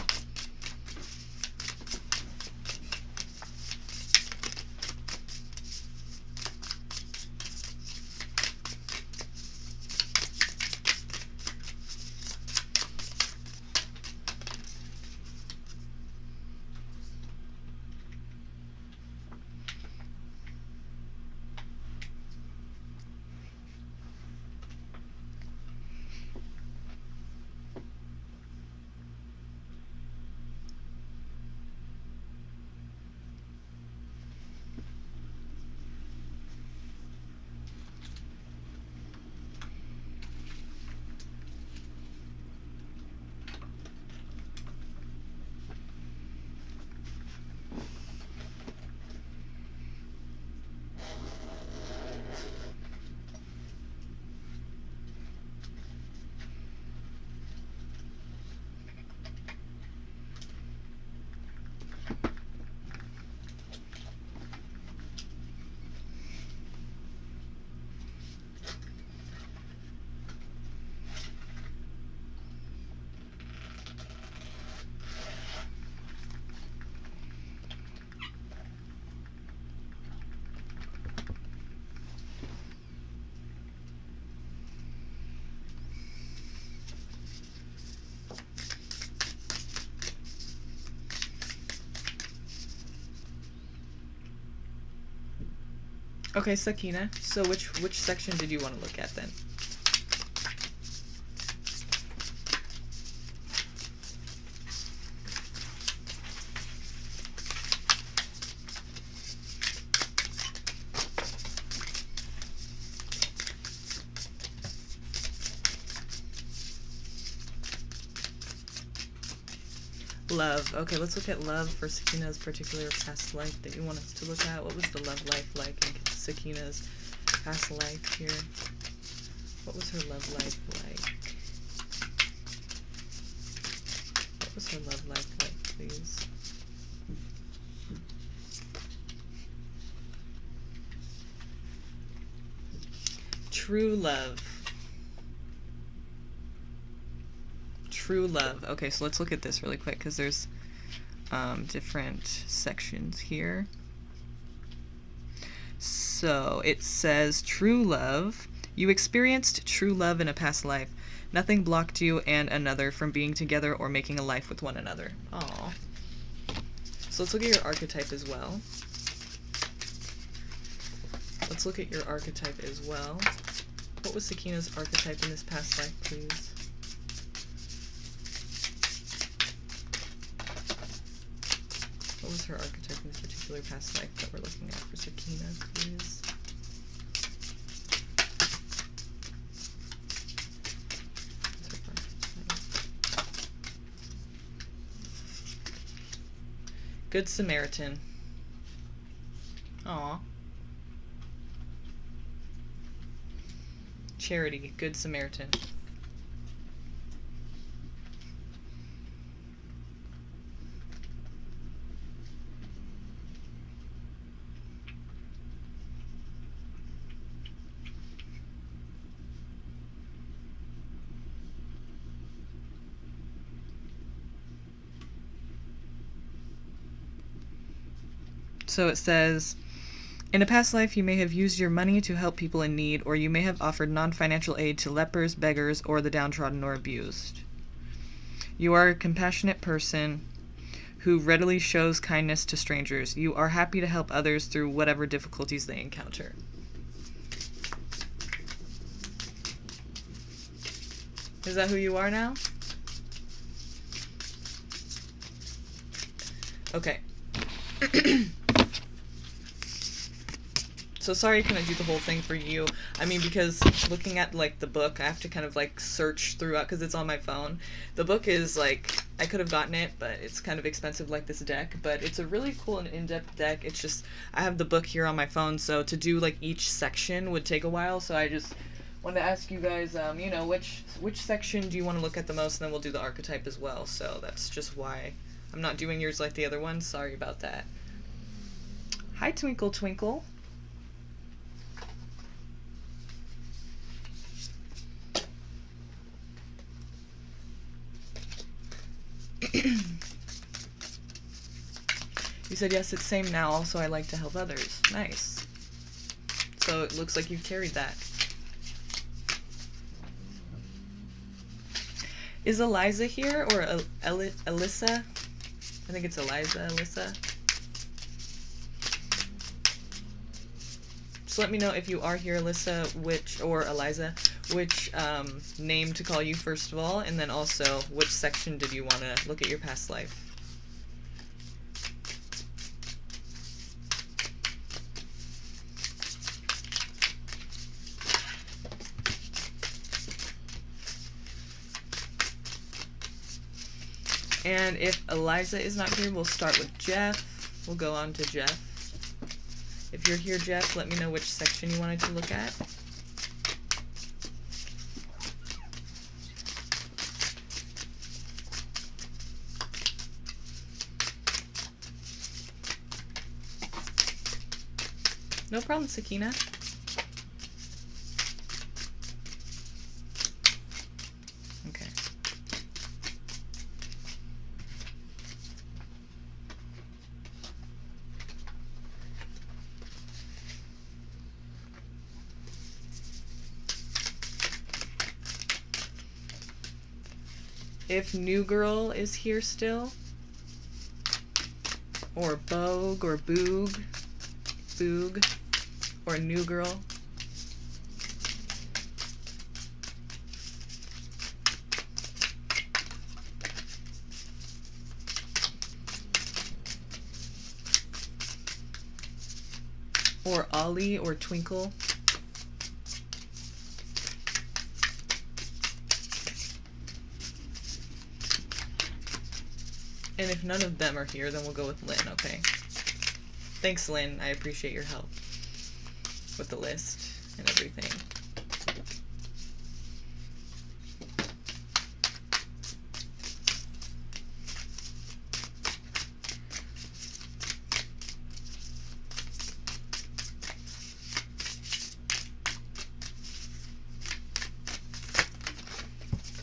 Okay, Sakina, so which section did you want to look at then? Love. Okay, let's look at love for Sakina's particular past life that you want us to look at. What was the love life like in Sakina's past life here? What was her love life like? What was her love life like, please? True love. True love. Okay, so let's look at this really quick because there's different sections here. So it says true love. You experienced true love in a past life. Nothing blocked you and another from being together or making a life with one another. Aww. So let's look at your archetype as well. Let's look at your archetype as well. What was Sakina's archetype in this past life, please? What was her archetype in this particular past life that we're looking at for Sakina, please? Good Samaritan. Aw. Charity, Good Samaritan. So it says, in a past life you may have used your money to help people in need, or you may have offered non-financial aid to lepers, beggars, or the downtrodden or abused. You are a compassionate person who readily shows kindness to strangers. You are happy to help others through whatever difficulties they encounter. Is that who you are now? Okay. So sorry I couldn't do the whole thing for you. I mean, because looking at, like, the book, I have to kind of, like, search throughout, because it's on my phone. The book is, like, I could have gotten it, but it's kind of expensive like this deck. But it's a really cool and in-depth deck. It's just, I have the book here on my phone, so to do, like, each section would take a while. So I just wanted to ask you guys, you know, which section do you want to look at the most, and then we'll do the archetype as well. So that's just why I'm not doing yours like the other one. Sorry about that. Hi, Twinkle Twinkle. You said yes, it's same now. Also, I like to help others. Nice. So it looks like you've carried that. Is Eliza here, or Alyssa? I think it's Eliza, Alyssa. Just let me know if you are here, Alyssa, or Eliza, which name to call you first of all, and then also which section did you want to look at your past life. And if Eliza is not here, we'll start with Jeff. We'll go on to Jeff. If you're here, Jeff, let me know which section you wanted to look at. No problem, Sakina. Okay. If New Girl is here still, or Bogue, or Boog, or New Girl. Or Ollie, or Twinkle. And if none of them are here, then we'll go with Lynn, okay? Thanks, Lynn. I appreciate your help with the list and everything.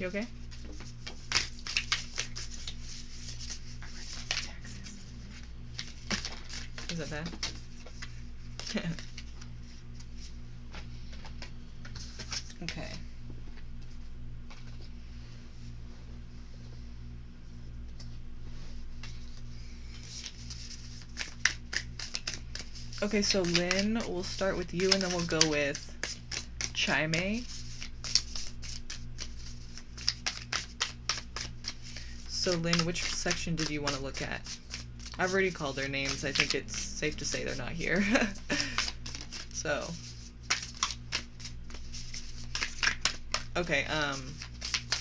You okay? Is that bad? Okay. Okay, so Lynn, we'll start with you and then we'll go with Chai-Mei. So Lynn, which section did you want to look at? I've already called their names. I think it's safe to say they're not here. So. Okay,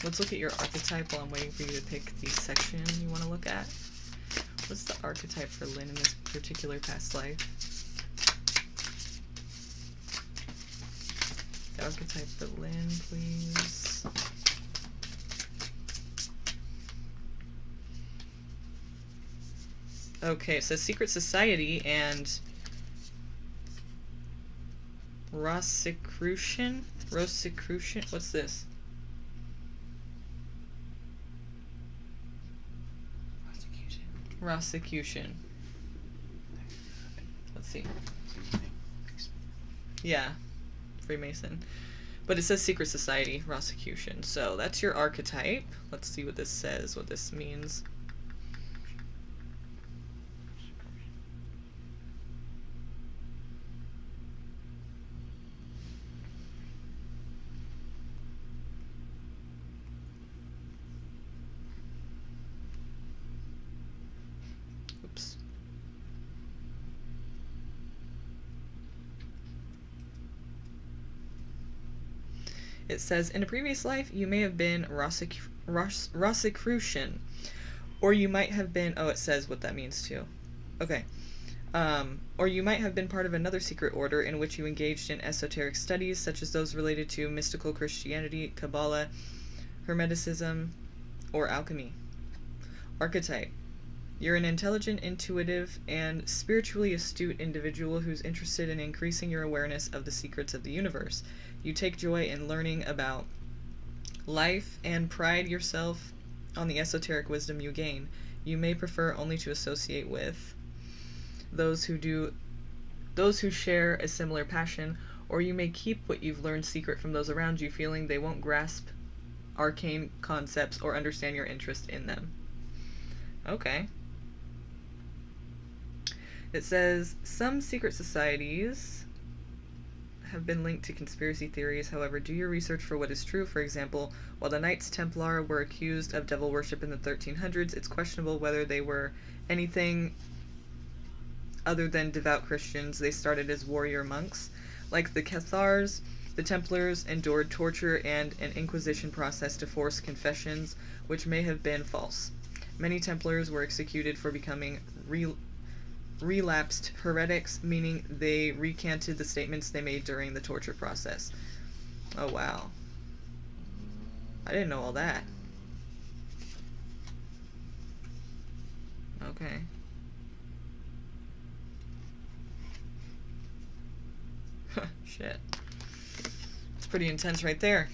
let's look at your archetype while I'm waiting for you to pick the section you want to look at. What's the archetype for Lynn in this particular past life? The archetype for Lynn, please. Okay, it says Secret Society and Rosicrucian? Rosicrucian? What's this? Rosicrucian. Let's see. Yeah, Freemason. But it says Secret Society, Rosicrucian. So that's your archetype. Let's see what this says, what this means. Oops. It says, in a previous life, you may have been Rosicrucian, or you might have been, oh, it says what that means too. Okay. Or you might have been part of another secret order in which you engaged in esoteric studies, such as those related to mystical Christianity, Kabbalah, Hermeticism, or alchemy. Archetype. You're an intelligent, intuitive, and spiritually astute individual who's interested in increasing your awareness of the secrets of the universe. You take joy in learning about life and pride yourself on the esoteric wisdom you gain. You may prefer only to associate with those who share a similar passion, or you may keep what you've learned secret from those around you, feeling they won't grasp arcane concepts or understand your interest in them. Okay. It says, some secret societies have been linked to conspiracy theories. However, do your research for what is true. For example, while the Knights Templar were accused of devil worship in the 1300s, it's questionable whether they were anything other than devout Christians. They started as warrior monks. Like the Cathars, the Templars endured torture and an inquisition process to force confessions, which may have been false. Many Templars were executed for becoming relapsed heretics, meaning they recanted the statements they made during the torture process. Oh, wow. I didn't know all that. Okay. Shit. It's pretty intense right there.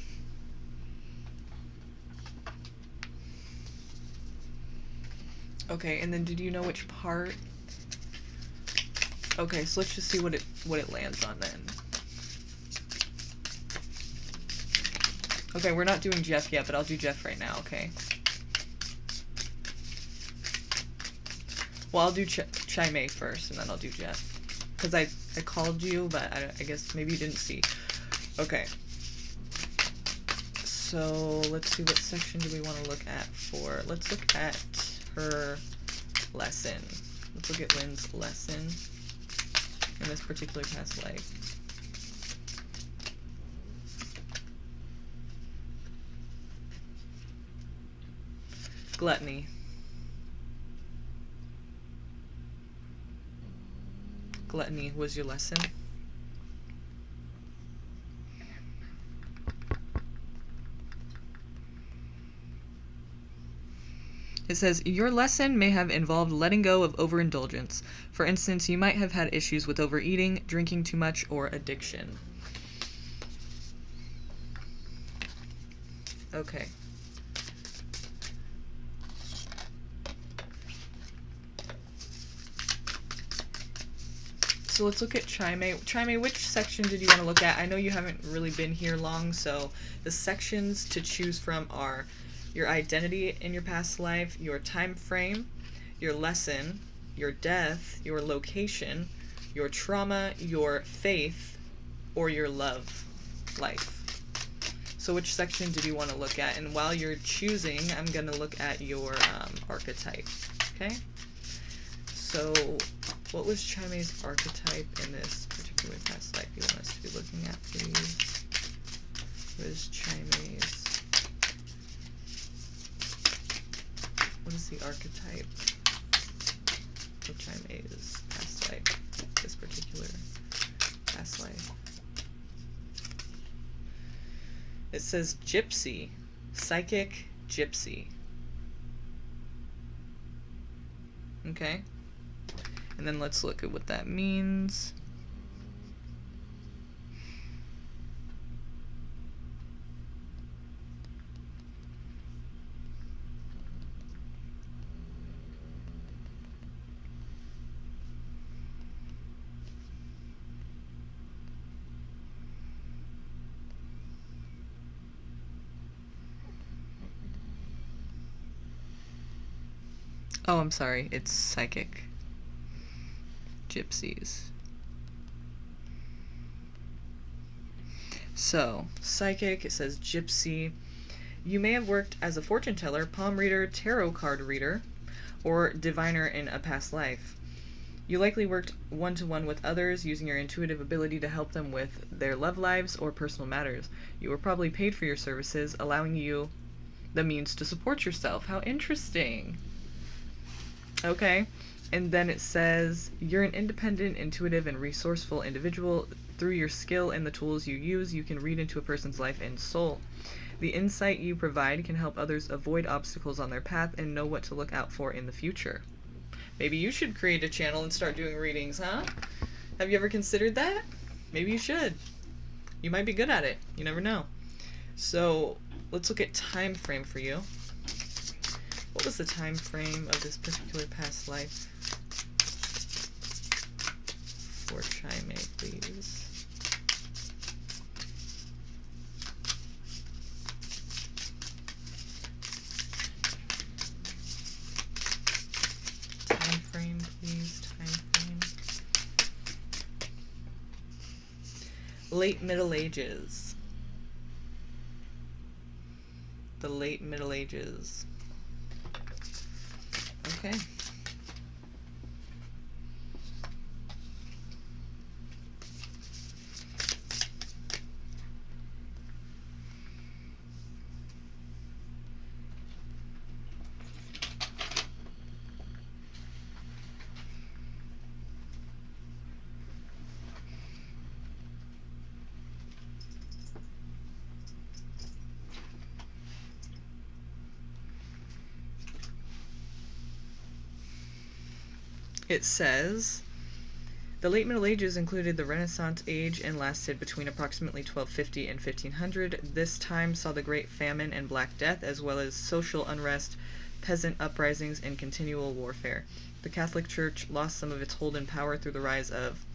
Okay, and then did you know which part? Okay, so let's just see what it lands on then. Okay, we're not doing Jeff yet, but I'll do Jeff right now, okay? Well, I'll do Chai-Mei first, and then I'll do Jeff. Because I called you, but I guess maybe you didn't see. Okay. So, let's see, what section do we want to look at for? Let's look at her lesson. Let's look at Lynn's lesson in this particular past life. Gluttony. Gluttony was your lesson. It says, your lesson may have involved letting go of overindulgence. For instance, you might have had issues with overeating, drinking too much, or addiction. Okay. So let's look at Chime. Chime, which section did you want to look at? I know you haven't really been here long, so the sections to choose from are your identity in your past life, your time frame, your lesson, your death, your location, your trauma, your faith, or your love life. So which section did you want to look at? And while you're choosing, I'm going to look at your archetype, okay? So what was Chime's archetype in this particular past life you want us to be looking at, please? What is Chime's? What is the archetype of Chime's past life? This particular past life. It says Gypsy, Psychic Gypsy. Okay. And then let's look at what that means. Oh, I'm sorry. It's Psychic Gypsies. So, Psychic, it says Gypsy. You may have worked as a fortune teller, palm reader, tarot card reader, or diviner in a past life. You likely worked one-to-one with others, using your intuitive ability to help them with their love lives or personal matters. You were probably paid for your services, allowing you the means to support yourself. How interesting. Okay, and then it says, you're an independent, intuitive, and resourceful individual. Through your skill and the tools you use, you can read into a person's life and soul. The insight you provide can help others avoid obstacles on their path and know what to look out for in the future. Maybe you should create a channel and start doing readings, huh? Have you ever considered that? Maybe you should. You might be good at it. You never know. So, let's look at time frame for you. What was the time frame of this particular past life for Chime, please? Time frame, please. Time frame. Late Middle Ages. The late Middle Ages. Okay. It says, the late Middle Ages included the Renaissance age and lasted between approximately 1250 and 1500. This time saw the Great Famine and Black Death, as well as social unrest, peasant uprisings, and continual warfare. The Catholic Church lost some of its hold and power through the rise of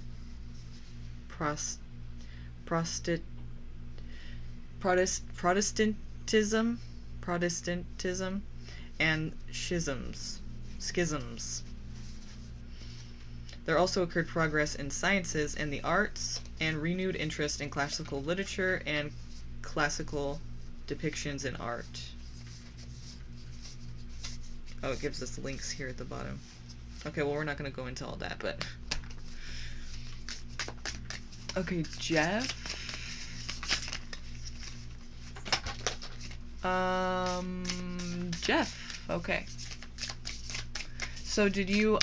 Protestantism, and schisms. There also occurred progress in sciences and the arts, and renewed interest in classical literature and classical depictions in art. Oh, it gives us links here at the bottom. Okay, well, we're not going to go into all that, but... Okay, Jeff? Jeff, okay. So did you,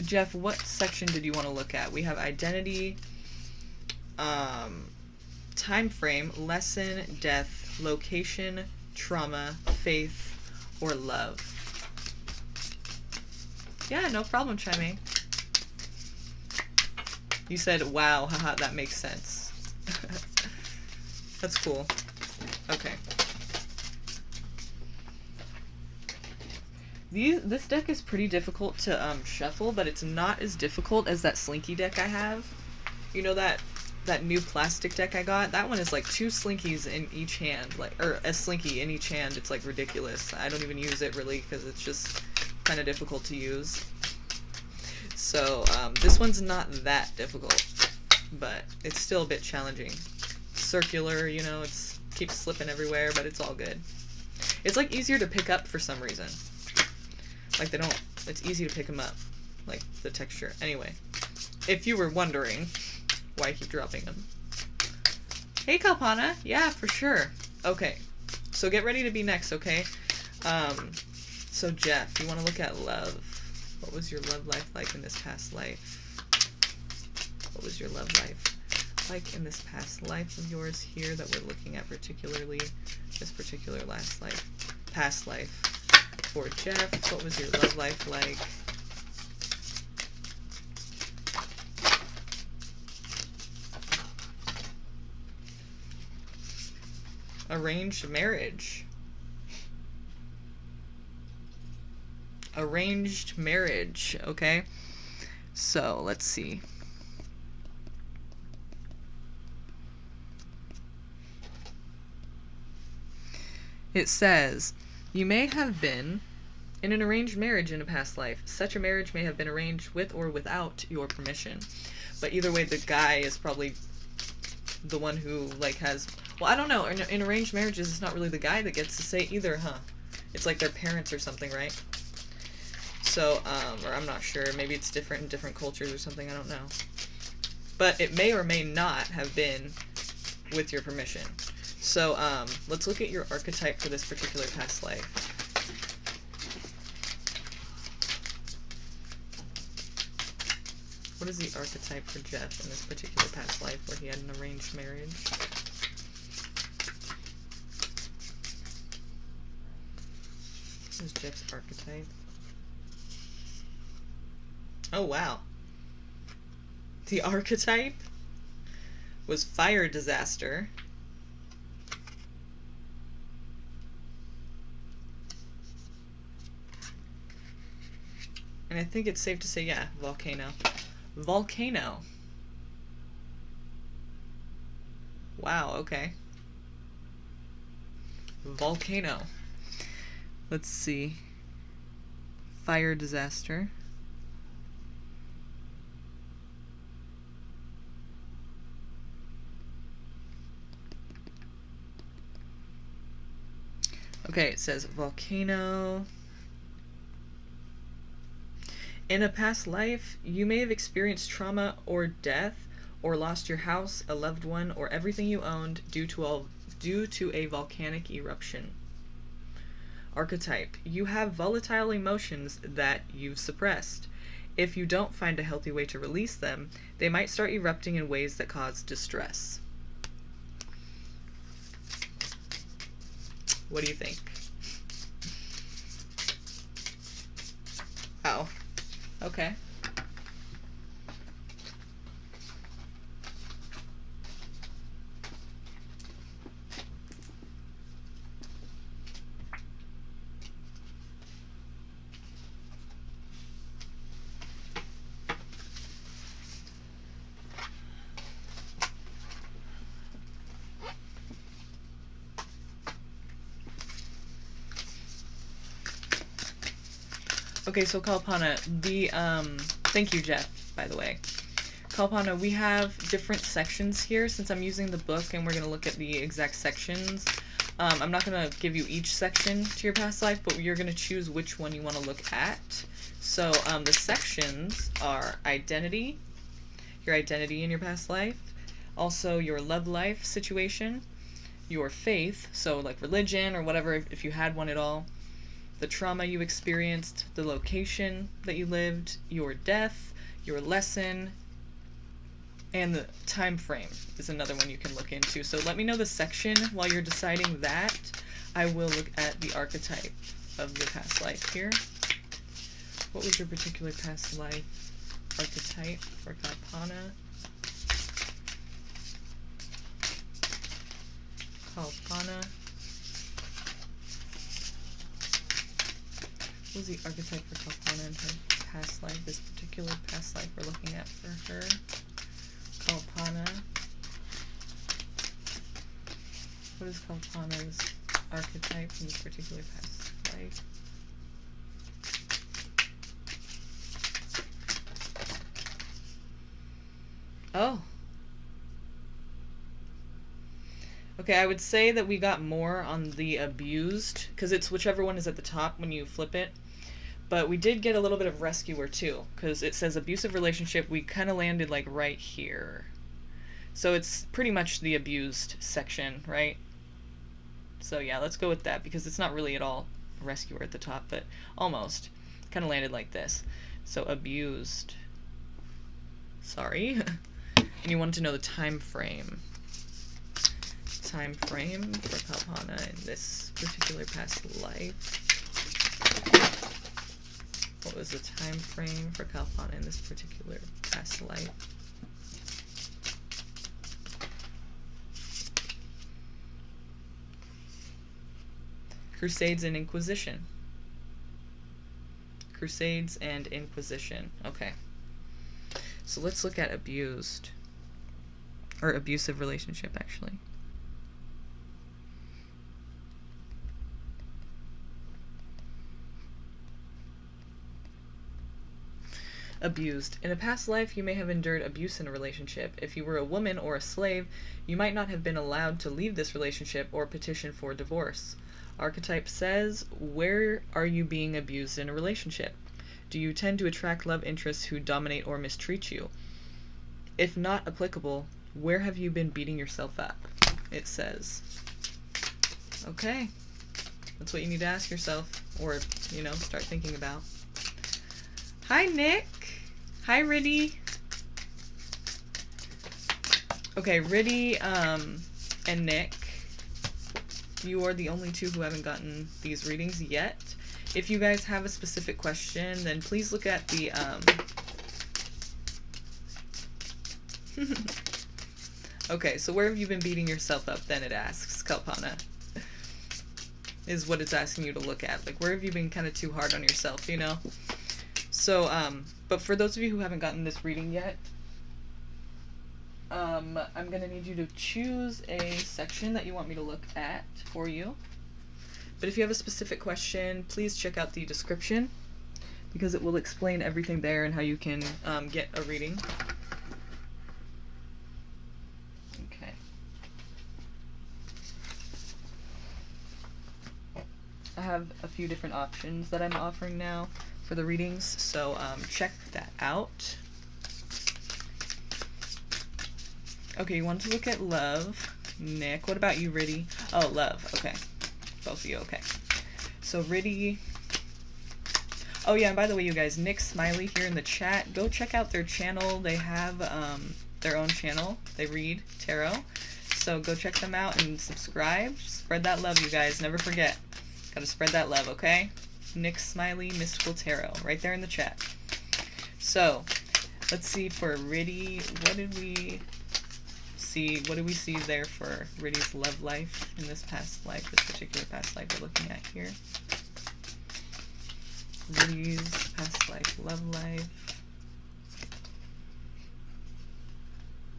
Jeff, what section did you want to look at? We have identity, time frame, lesson, death, location, trauma, faith, or love. Yeah, no problem, Chime. You said, wow, haha, that makes sense. That's cool. Okay. This deck is pretty difficult to shuffle, but it's not as difficult as that Slinky deck I have. You know that new plastic deck I got? That one is like 2 Slinkies in each hand, like, or a Slinky in each hand. It's like ridiculous. I don't even use it really because it's just kind of difficult to use. So this one's not that difficult, but it's still a bit challenging. Circular, you know, it's keeps slipping everywhere, but it's all good. It's like easier to pick up for some reason. Like it's easy to pick them up, like the texture. Anyway, if you were wondering why I keep dropping them. Hey Kalpana, yeah, for sure. Okay, so get ready to be next, okay? So Jeff, you want to look at love. What was your love life like in this past life? What was your love life like in this past life of yours here that we're looking at, particularly this particular past life for Jeff? What was your love life like? Arranged marriage. Arranged marriage, okay? So, let's see. It says, you may have been in an arranged marriage in a past life. Such a marriage may have been arranged with or without your permission. But either way, the guy is probably the one who, like, has... Well, I don't know. In arranged marriages, it's not really the guy that gets to say either, huh? It's like their parents or something, right? So, or I'm not sure. Maybe it's different in different cultures or something. I don't know. But it may or may not have been with your permission. So, let's look at your archetype for this particular past life. What is the archetype for Jeff in this particular past life where he had an arranged marriage? What is Jeff's archetype? Oh, wow. The archetype was fire disaster. And I think it's safe to say, yeah, volcano. Volcano. Wow, okay. Volcano. Let's see. Fire disaster. Okay, it says volcano. In a past life, you may have experienced trauma or death, or lost your house, a loved one, or everything you owned due to a volcanic eruption. Archetype. You have volatile emotions that you've suppressed. If you don't find a healthy way to release them, they might start erupting in ways that cause distress. What do you think? Oh. Okay. Okay, so Kalpana, thank you, Jeff, by the way. Kalpana, we have different sections here since I'm using the book and we're going to look at the exact sections. I'm not going to give you each section to your past life, but you're going to choose which one you want to look at. So the sections are identity, your identity in your past life, also your love life situation, your faith, so like religion or whatever, if you had one at all, the trauma you experienced, the location that you lived, your death, your lesson, and the time frame is another one you can look into. So let me know the section while you're deciding that. I will look at the archetype of your past life here. What was your particular past life archetype for Kalpana? was the archetype for Kalpana in her past life, this particular past life we're looking at for her. Kalpana. What is Kalpana's archetype in this particular past life? Oh. Okay, I would say that we got more on the abused, because it's whichever one is at the top when you flip it. But we did get a little bit of rescuer too, because it says abusive relationship. We kind of landed like right here. So it's pretty much the abused section, right? So yeah, let's go with that, because it's not really at all rescuer at the top, but almost. Kind of landed like this. So abused. Sorry. And you wanted to know the time frame. Time frame for Kalpana in this particular past life. What was the time frame for Kalpana in this particular past life? Crusades and Inquisition. Crusades and Inquisition. Okay. So let's look at abused. Or abusive relationship, actually. Abused. In a past life, you may have endured abuse in a relationship. If you were a woman or a slave, you might not have been allowed to leave this relationship or petition for divorce. Archetype says, where are you being abused in a relationship? Do you tend to attract love interests who dominate or mistreat you? If not applicable, where have you been beating yourself up? It says. Okay. That's what you need to ask yourself, or, you know, start thinking about. Hi, Nick. Hi, Riddy. Okay, Riddy, and Nick, you are the only two who haven't gotten these readings yet. If you guys have a specific question, then please look at the, Okay, so where have you been beating yourself up, then it asks, Kalpana. Is what it's asking you to look at. Like, where have you been kind of too hard on yourself, you know? So, but for those of you who haven't gotten this reading yet, I'm going to need you to choose a section that you want me to look at for you. But if you have a specific question, please check out the description, because it will explain everything there and how you can get a reading. Okay. I have a few different options that I'm offering now for the readings, so check that out. Okay, you want to look at love. Nick, what about you, Riddy? Oh, love. Okay. Both of you, okay. So, Riddy. Oh, yeah, and by the way, you guys, Nick Smiley here in the chat, go check out their channel. They have their own channel. They read tarot. So, go check them out and subscribe. Spread that love, you guys. Never forget. Gotta spread that love, okay? Nick Smiley Mystical Tarot, right there in the chat. So, let's see for Riddy. What did we see? What do we see there for Riddy's love life in this past life, this particular past life we're looking at here? Riddy's past life, love life.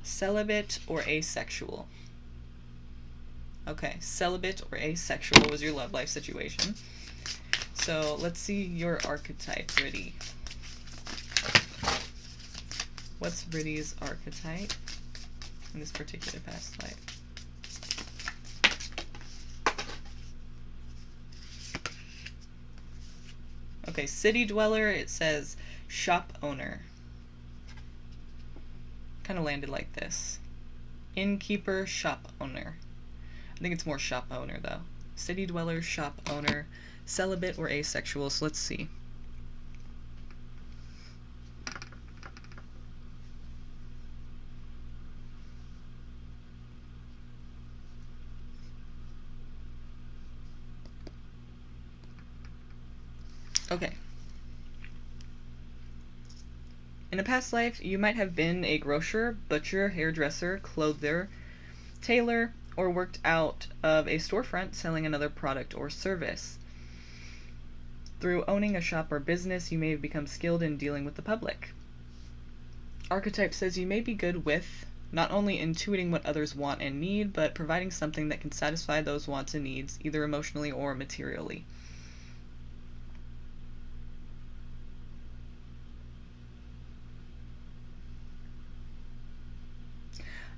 Celibate or asexual? Okay, celibate or asexual was your love life situation. So let's see your archetype, Riddy. What's Riddy's archetype in this particular past life? Okay, city dweller, it says shop owner. Kind of landed like this. Innkeeper, shop owner. I think it's more shop owner though. City dweller, shop owner, celibate or asexual, so let's see. Okay. In a past life, you might have been a grocer, butcher, hairdresser, clothier, tailor, or worked out of a storefront selling another product or service. Through owning a shop or business, you may have become skilled in dealing with the public. Archetype says you may be good with not only intuiting what others want and need, but providing something that can satisfy those wants and needs, either emotionally or materially.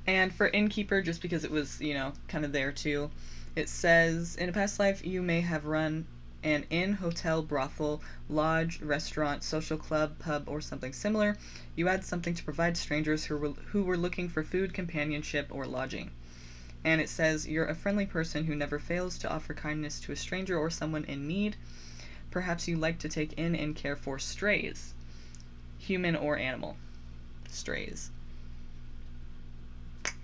And for innkeeper, just because it was, kind of there too, it says, in a past life, you may have run an inn, hotel, brothel, lodge, restaurant, social club, pub, or something similar. You had something to provide strangers who were looking for food, companionship, or lodging. And it says, you're a friendly person who never fails to offer kindness to a stranger or someone in need. Perhaps you like to take in and care for strays, human or animal. Strays.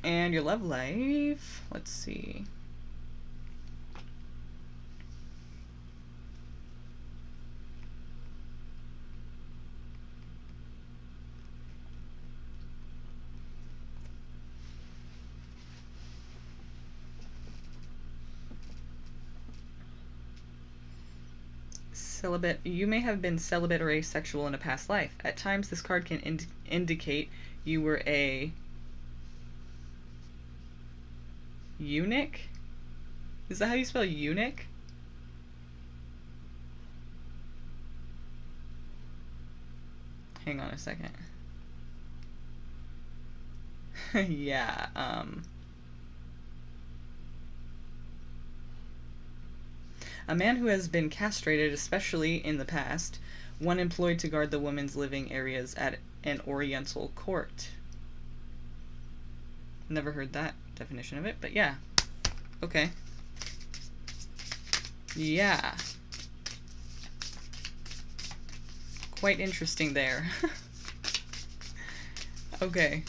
And your love life, let's see. Celibate. You may have been celibate or asexual in a past life. At times, this card can indicate you were a eunuch? Is that how you spell eunuch? Hang on a second. Yeah, a man who has been castrated, especially in the past, one employed to guard the women's living areas at an oriental court. Never heard that definition of it, but yeah. Okay. Yeah. Quite interesting there. Okay.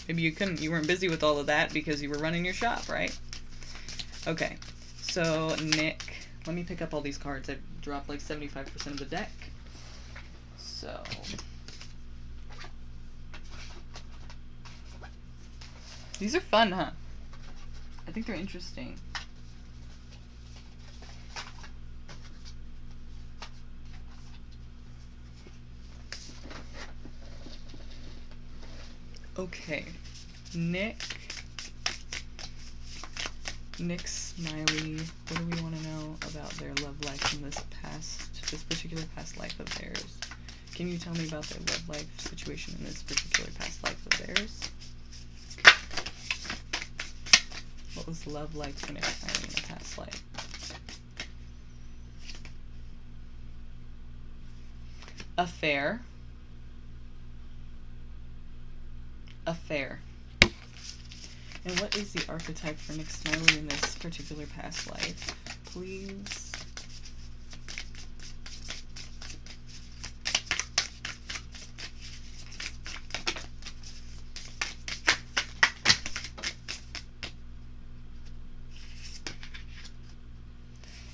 Maybe you weren't busy with all of that because you were running your shop, right? Okay. So, Nick, let me pick up all these cards. I've dropped like 75% of the deck. So, these are fun, huh? I think they're interesting. Okay, Nick Smiley, what do we want to know about their love life in this particular past life of theirs? Can you tell me about their love life situation in this particular past life of theirs? What was love like for Nick Smiley in a past life? Affair. And what is the archetype for Nick Smiley in this particular past life, please?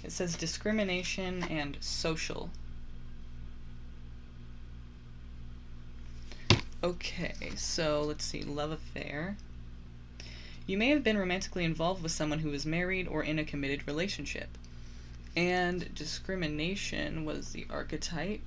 It says discrimination and social. Okay, so let's see, love affair. You may have been romantically involved with someone who is married or in a committed relationship. And discrimination was the archetype.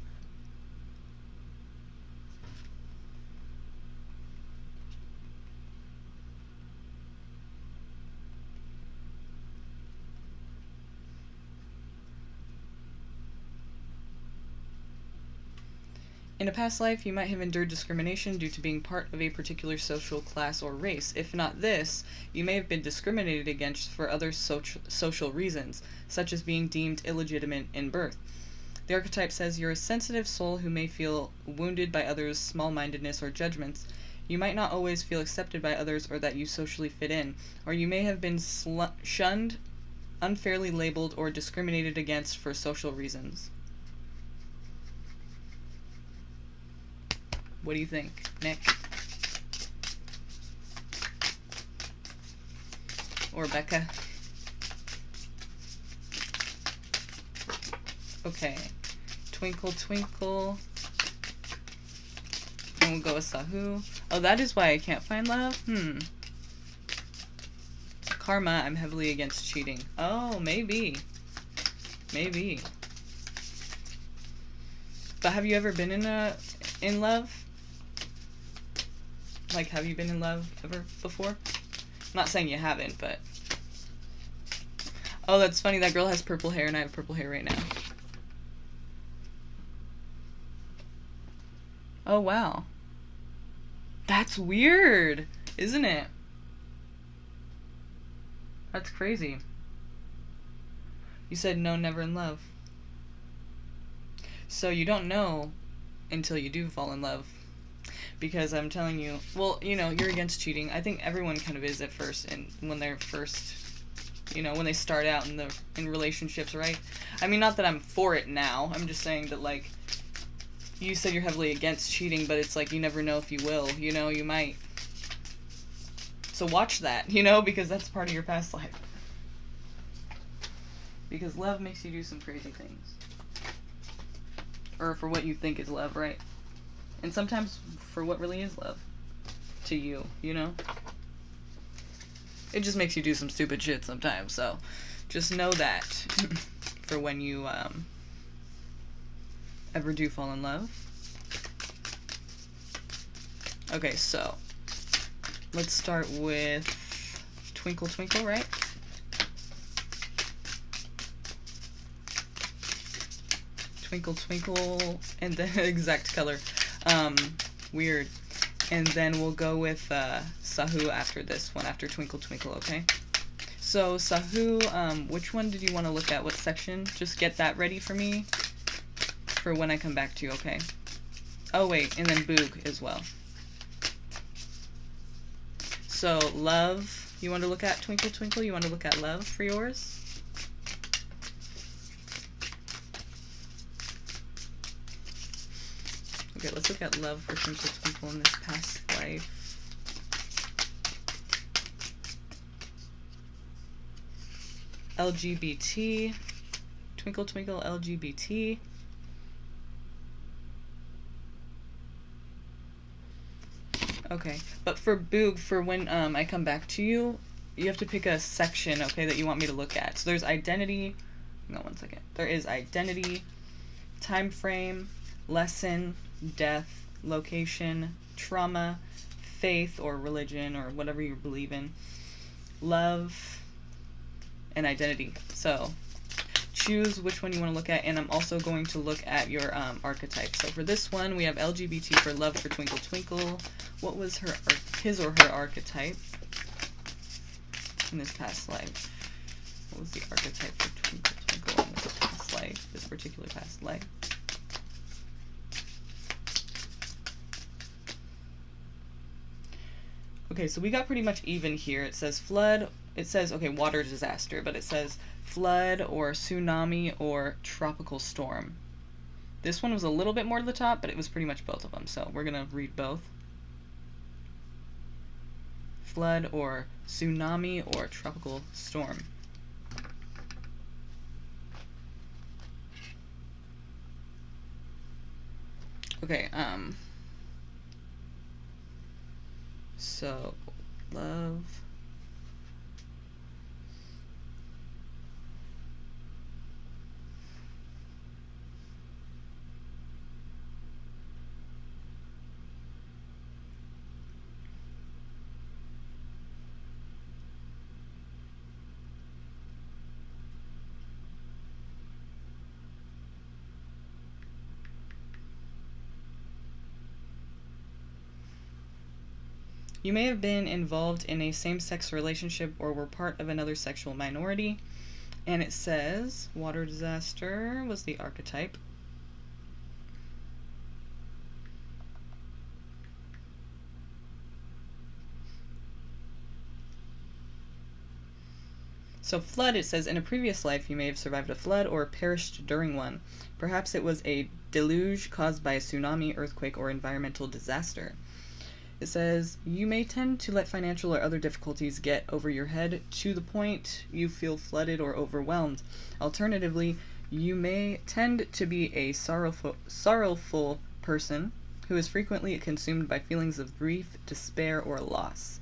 In a past life, you might have endured discrimination due to being part of a particular social class or race. If not this, you may have been discriminated against for other social reasons, such as being deemed illegitimate in birth. The archetype says you're a sensitive soul who may feel wounded by others' small-mindedness or judgments. You might not always feel accepted by others or that you socially fit in, or you may have been shunned, unfairly labeled, or discriminated against for social reasons. What do you think, Nick? Or Becca? Okay. Twinkle, twinkle. And we'll go with Sahu. Oh, that is why I can't find love? Karma, I'm heavily against cheating. Oh, maybe. Maybe. But have you ever been in love? Like, have you been in love ever before? I'm not saying you haven't, but... Oh, that's funny. That girl has purple hair, and I have purple hair right now. Oh, wow. That's weird, isn't it? That's crazy. You said no, never in love. So you don't know until you do fall in love. Because I'm telling you, well, you know, you're against cheating. I think everyone kind of is at first, and when they're first, you know, when they start out in relationships, right? I mean, not that I'm for it now. I'm just saying that, like, you said you're heavily against cheating, but it's like you never know if you will. You know, you might. So watch that, you know, because that's part of your past life. Because love makes you do some crazy things. Or for what you think is love, right? And sometimes for what really is love to you, you know? It just makes you do some stupid shit sometimes, so just know that for when you ever do fall in love. Okay, so let's start with Twinkle Twinkle, right? Twinkle Twinkle, and the exact color. Weird. And then we'll go with Sahu after this one, after Twinkle Twinkle, okay? So Sahu, which one did you want to look at? What section? Just get that ready for me for when I come back to you, okay? Oh wait, and then Boog as well. So love, you want to look at Twinkle Twinkle? You want to look at love for yours? Okay, let's look at love for Twinkle Twinkle in this past life. LGBT. Twinkle Twinkle LGBT. Okay, but for Boog, for when I come back to you, you have to pick a section, okay, that you want me to look at. So there's identity. No, one second. There is identity, time frame, lesson, death, location, trauma, faith or religion or whatever you believe in, love, and identity. So choose which one you want to look at, and I'm also going to look at your archetype. So for this one, we have LGBT for love for Twinkle Twinkle. What was his or her archetype in this past life? What was the archetype for Twinkle Twinkle in this past life, this particular past life? Okay, so we got pretty much even here. It says flood, it says, okay, water disaster, but it says flood or tsunami or tropical storm. This one was a little bit more to the top, but it was pretty much both of them, so we're going to read both. Flood or tsunami or tropical storm. Okay, so, love. You may have been involved in a same-sex relationship or were part of another sexual minority. And it says, water disaster was the archetype. So flood, it says, in a previous life you may have survived a flood or perished during one. Perhaps it was a deluge caused by a tsunami, earthquake, or environmental disaster. It says, you may tend to let financial or other difficulties get over your head to the point you feel flooded or overwhelmed. Alternatively, you may tend to be a sorrowful person who is frequently consumed by feelings of grief, despair, or loss.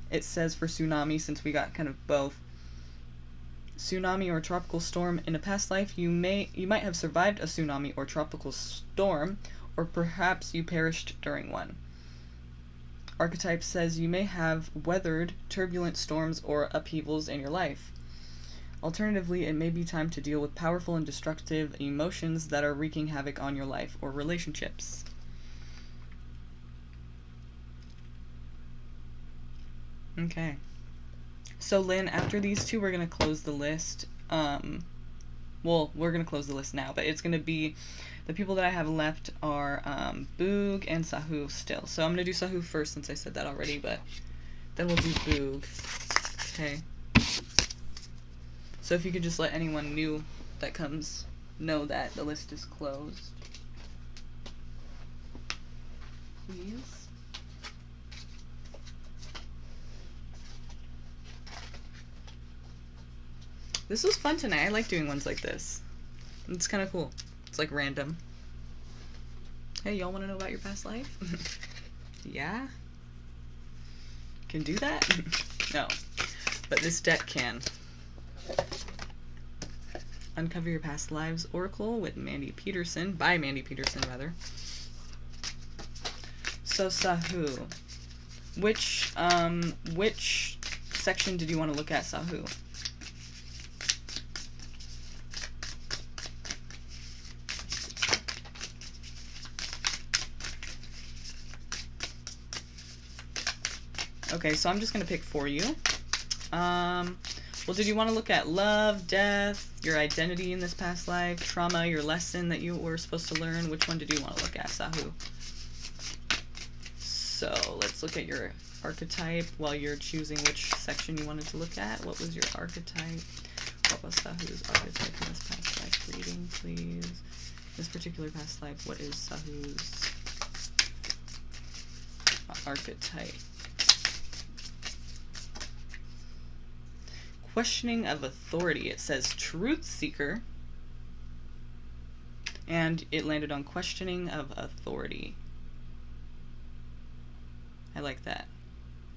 It says for tsunami, since we got kind of both, Tsunami or tropical storm. In a past life, you might have survived a tsunami or tropical storm, or perhaps you perished during one. Archetype says you may have weathered turbulent storms or upheavals in your life. Alternatively, it may be time to deal with powerful and destructive emotions that are wreaking havoc on your life or relationships. Okay. So, Lynn, after these two, we're going to close the list. Well, we're going to close the list now, but it's going to be, the people that I have left are Boog and Sahu still. So I'm going to do Sahu first since I said that already, but then we'll do Boog. Okay. So if you could just let anyone new that comes know that the list is closed. Please. This was fun tonight. I like doing ones like this. It's kind of cool. It's like random. Hey, y'all want to know about your past life? Yeah? Can do that? No. But this deck can. Uncover Your Past Lives Oracle with Mandy Peterson. By Mandy Peterson, rather. So, Sahu. Which section did you want to look at, Sahu? Okay, so I'm just going to pick for you. Well, did you want to look at love, death, your identity in this past life, trauma, your lesson that you were supposed to learn? Which one did you want to look at, Sahu? So, let's look at your archetype while you're choosing which section you wanted to look at. What was your archetype? What was Sahu's archetype in this past life reading, please? This particular past life, what is Sahu's archetype? Questioning of authority. It says truth seeker, and it landed on questioning of authority. I like that.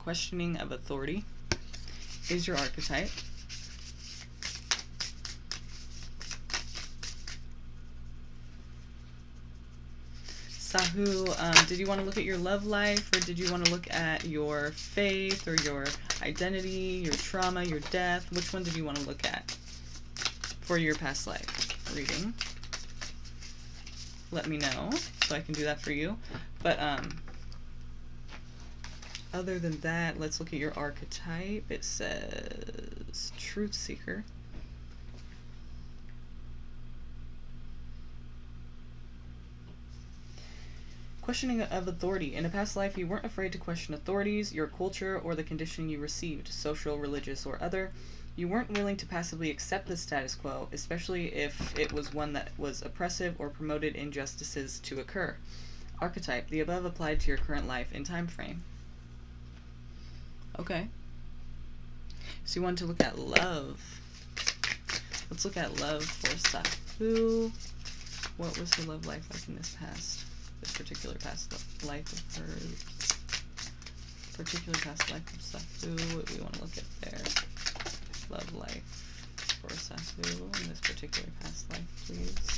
Questioning of authority is your archetype. Sahu, did you want to look at your love life, or did you want to look at your faith, or your identity, your trauma, your death? Which one did you want to look at for your past life reading? Let me know so I can do that for you. But other than that, let's look at your archetype. It says Truth Seeker. Questioning of authority. In a past life, you weren't afraid to question authorities, your culture, or the conditioning you received, social, religious, or other. You weren't willing to passively accept the status quo, especially if it was one that was oppressive or promoted injustices to occur. Archetype. The above applied to your current life and time frame. Okay. So you want to look at love. Let's look at love for Sahu. What was her love life like in this particular past life of hers? Particular past life of Sahu. What do we want to look at there? Love life for Sahu in this particular past life, please.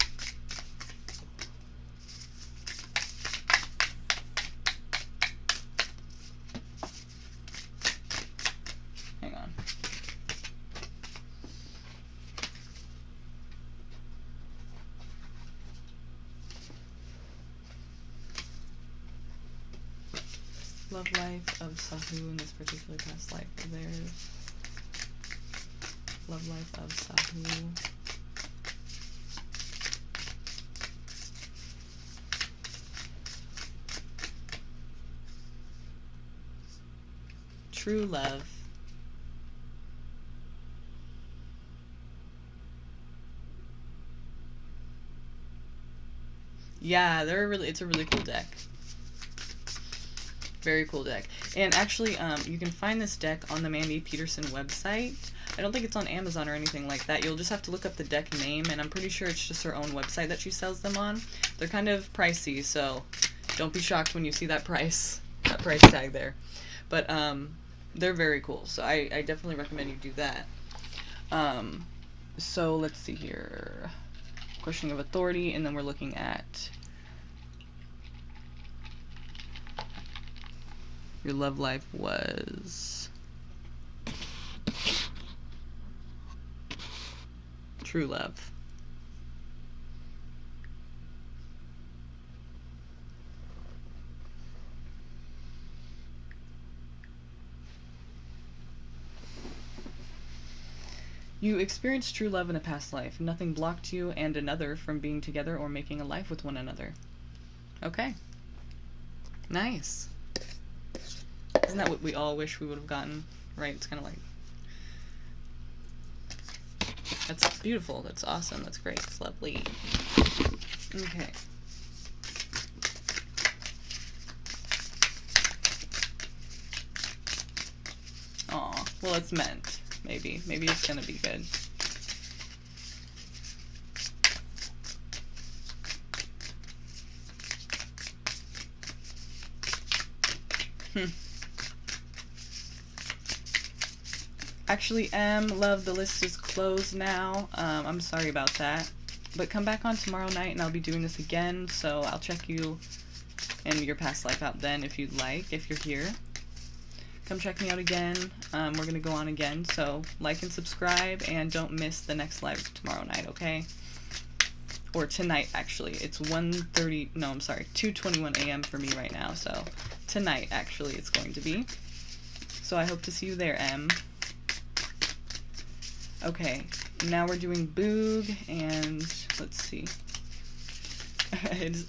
Hang on. Love life of Sahu in this particular past life of theirs. Love life of Sahu. True love. Yeah, it's a really cool deck. Very cool deck. And actually, you can find this deck on the Mandy Peterson website. I don't think it's on Amazon or anything like that. You'll just have to look up the deck name, and I'm pretty sure it's just her own website that she sells them on. They're kind of pricey, so don't be shocked when you see that price tag there. But they're very cool, so I definitely recommend you do that. So let's see here. Questioning of authority, and then we're looking at your love life was true love. You experienced true love in a past life. Nothing blocked you and another from being together or making a life with one another. Okay. Nice. Isn't that what we all wish we would have gotten? Right? It's kind of like... That's beautiful. That's awesome. That's great. It's lovely. Okay. Aw. Well, it's meant. Maybe. Maybe it's gonna be good. Actually, love, the list is closed now. I'm sorry about that. But come back on tomorrow night and I'll be doing this again, so I'll check you and your past life out then if you'd like, if you're here. Come check me out again. We're going to go on again, so like and subscribe, and don't miss the next live tomorrow night, okay? Or tonight, actually. It's 2:21 a.m. for me right now, so tonight, actually, it's going to be. So I hope to see you there, M. Okay, now we're doing Boog, and let's see.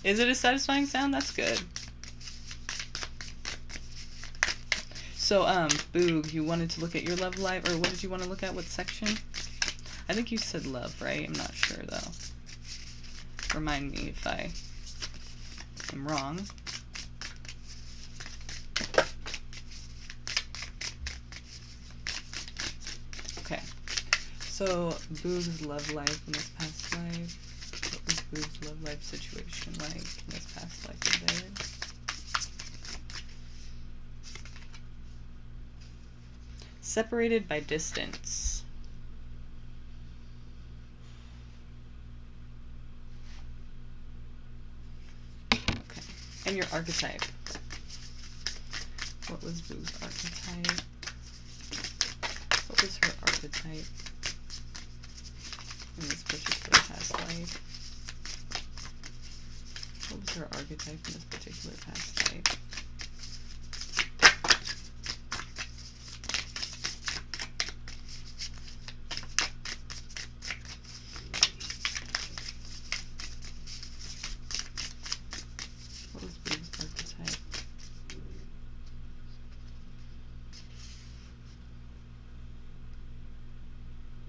Is it a satisfying sound? That's good. So, Boog, you wanted to look at your love life, or what did you want to look at? What section? I think you said love, right? I'm not sure, though. Remind me if I am wrong. Okay. So, Boog's love life in this past life. What was Boog's love life situation like in this past life of theirs? Separated by distance. Okay. And your archetype. What was Boog's archetype? What was her archetype in this particular past life? What was her archetype in this particular past life? What was Boog's archetype?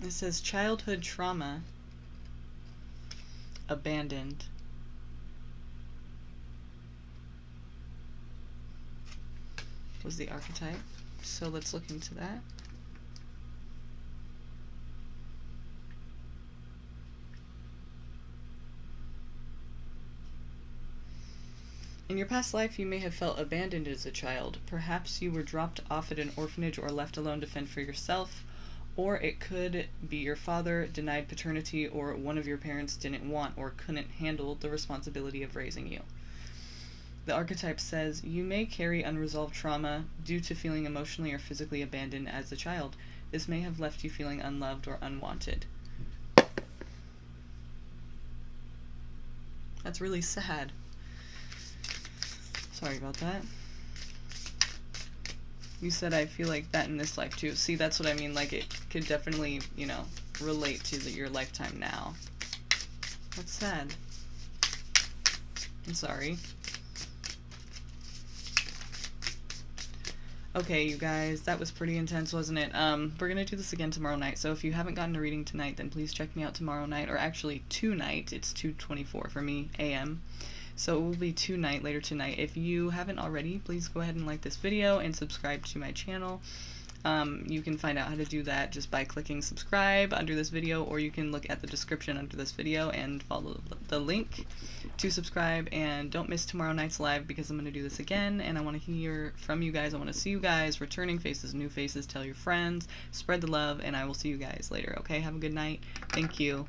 It says childhood trauma, abandoned. Was the archetype. So let's look into that. In your past life, you may have felt abandoned as a child. Perhaps you were dropped off at an orphanage or left alone to fend for yourself, or it could be your father denied paternity, or one of your parents didn't want or couldn't handle the responsibility of raising you. The archetype says you may carry unresolved trauma due to feeling emotionally or physically abandoned as a child. This may have left you feeling unloved or unwanted. That's really sad. Sorry about that. You said I feel like that in this life too. See, that's what I mean. Like, it could definitely, you know, relate to your lifetime now. That's sad. I'm sorry. Okay, you guys, that was pretty intense, wasn't it? We're gonna do this again tomorrow night, so if you haven't gotten a reading tonight, then please check me out tomorrow night, or actually tonight. It's 2:24 for me, a.m. So it will be later tonight. If you haven't already, please go ahead and like this video and subscribe to my channel. You can find out how to do that just by clicking subscribe under this video, or you can look at the description under this video and follow the link to subscribe. And don't miss tomorrow night's live, because I'm going to do this again, and I want to hear from you guys. I want to see you guys, returning faces, new faces. Tell your friends, spread the love, and I will see you guys later. Okay, have a good night. Thank you.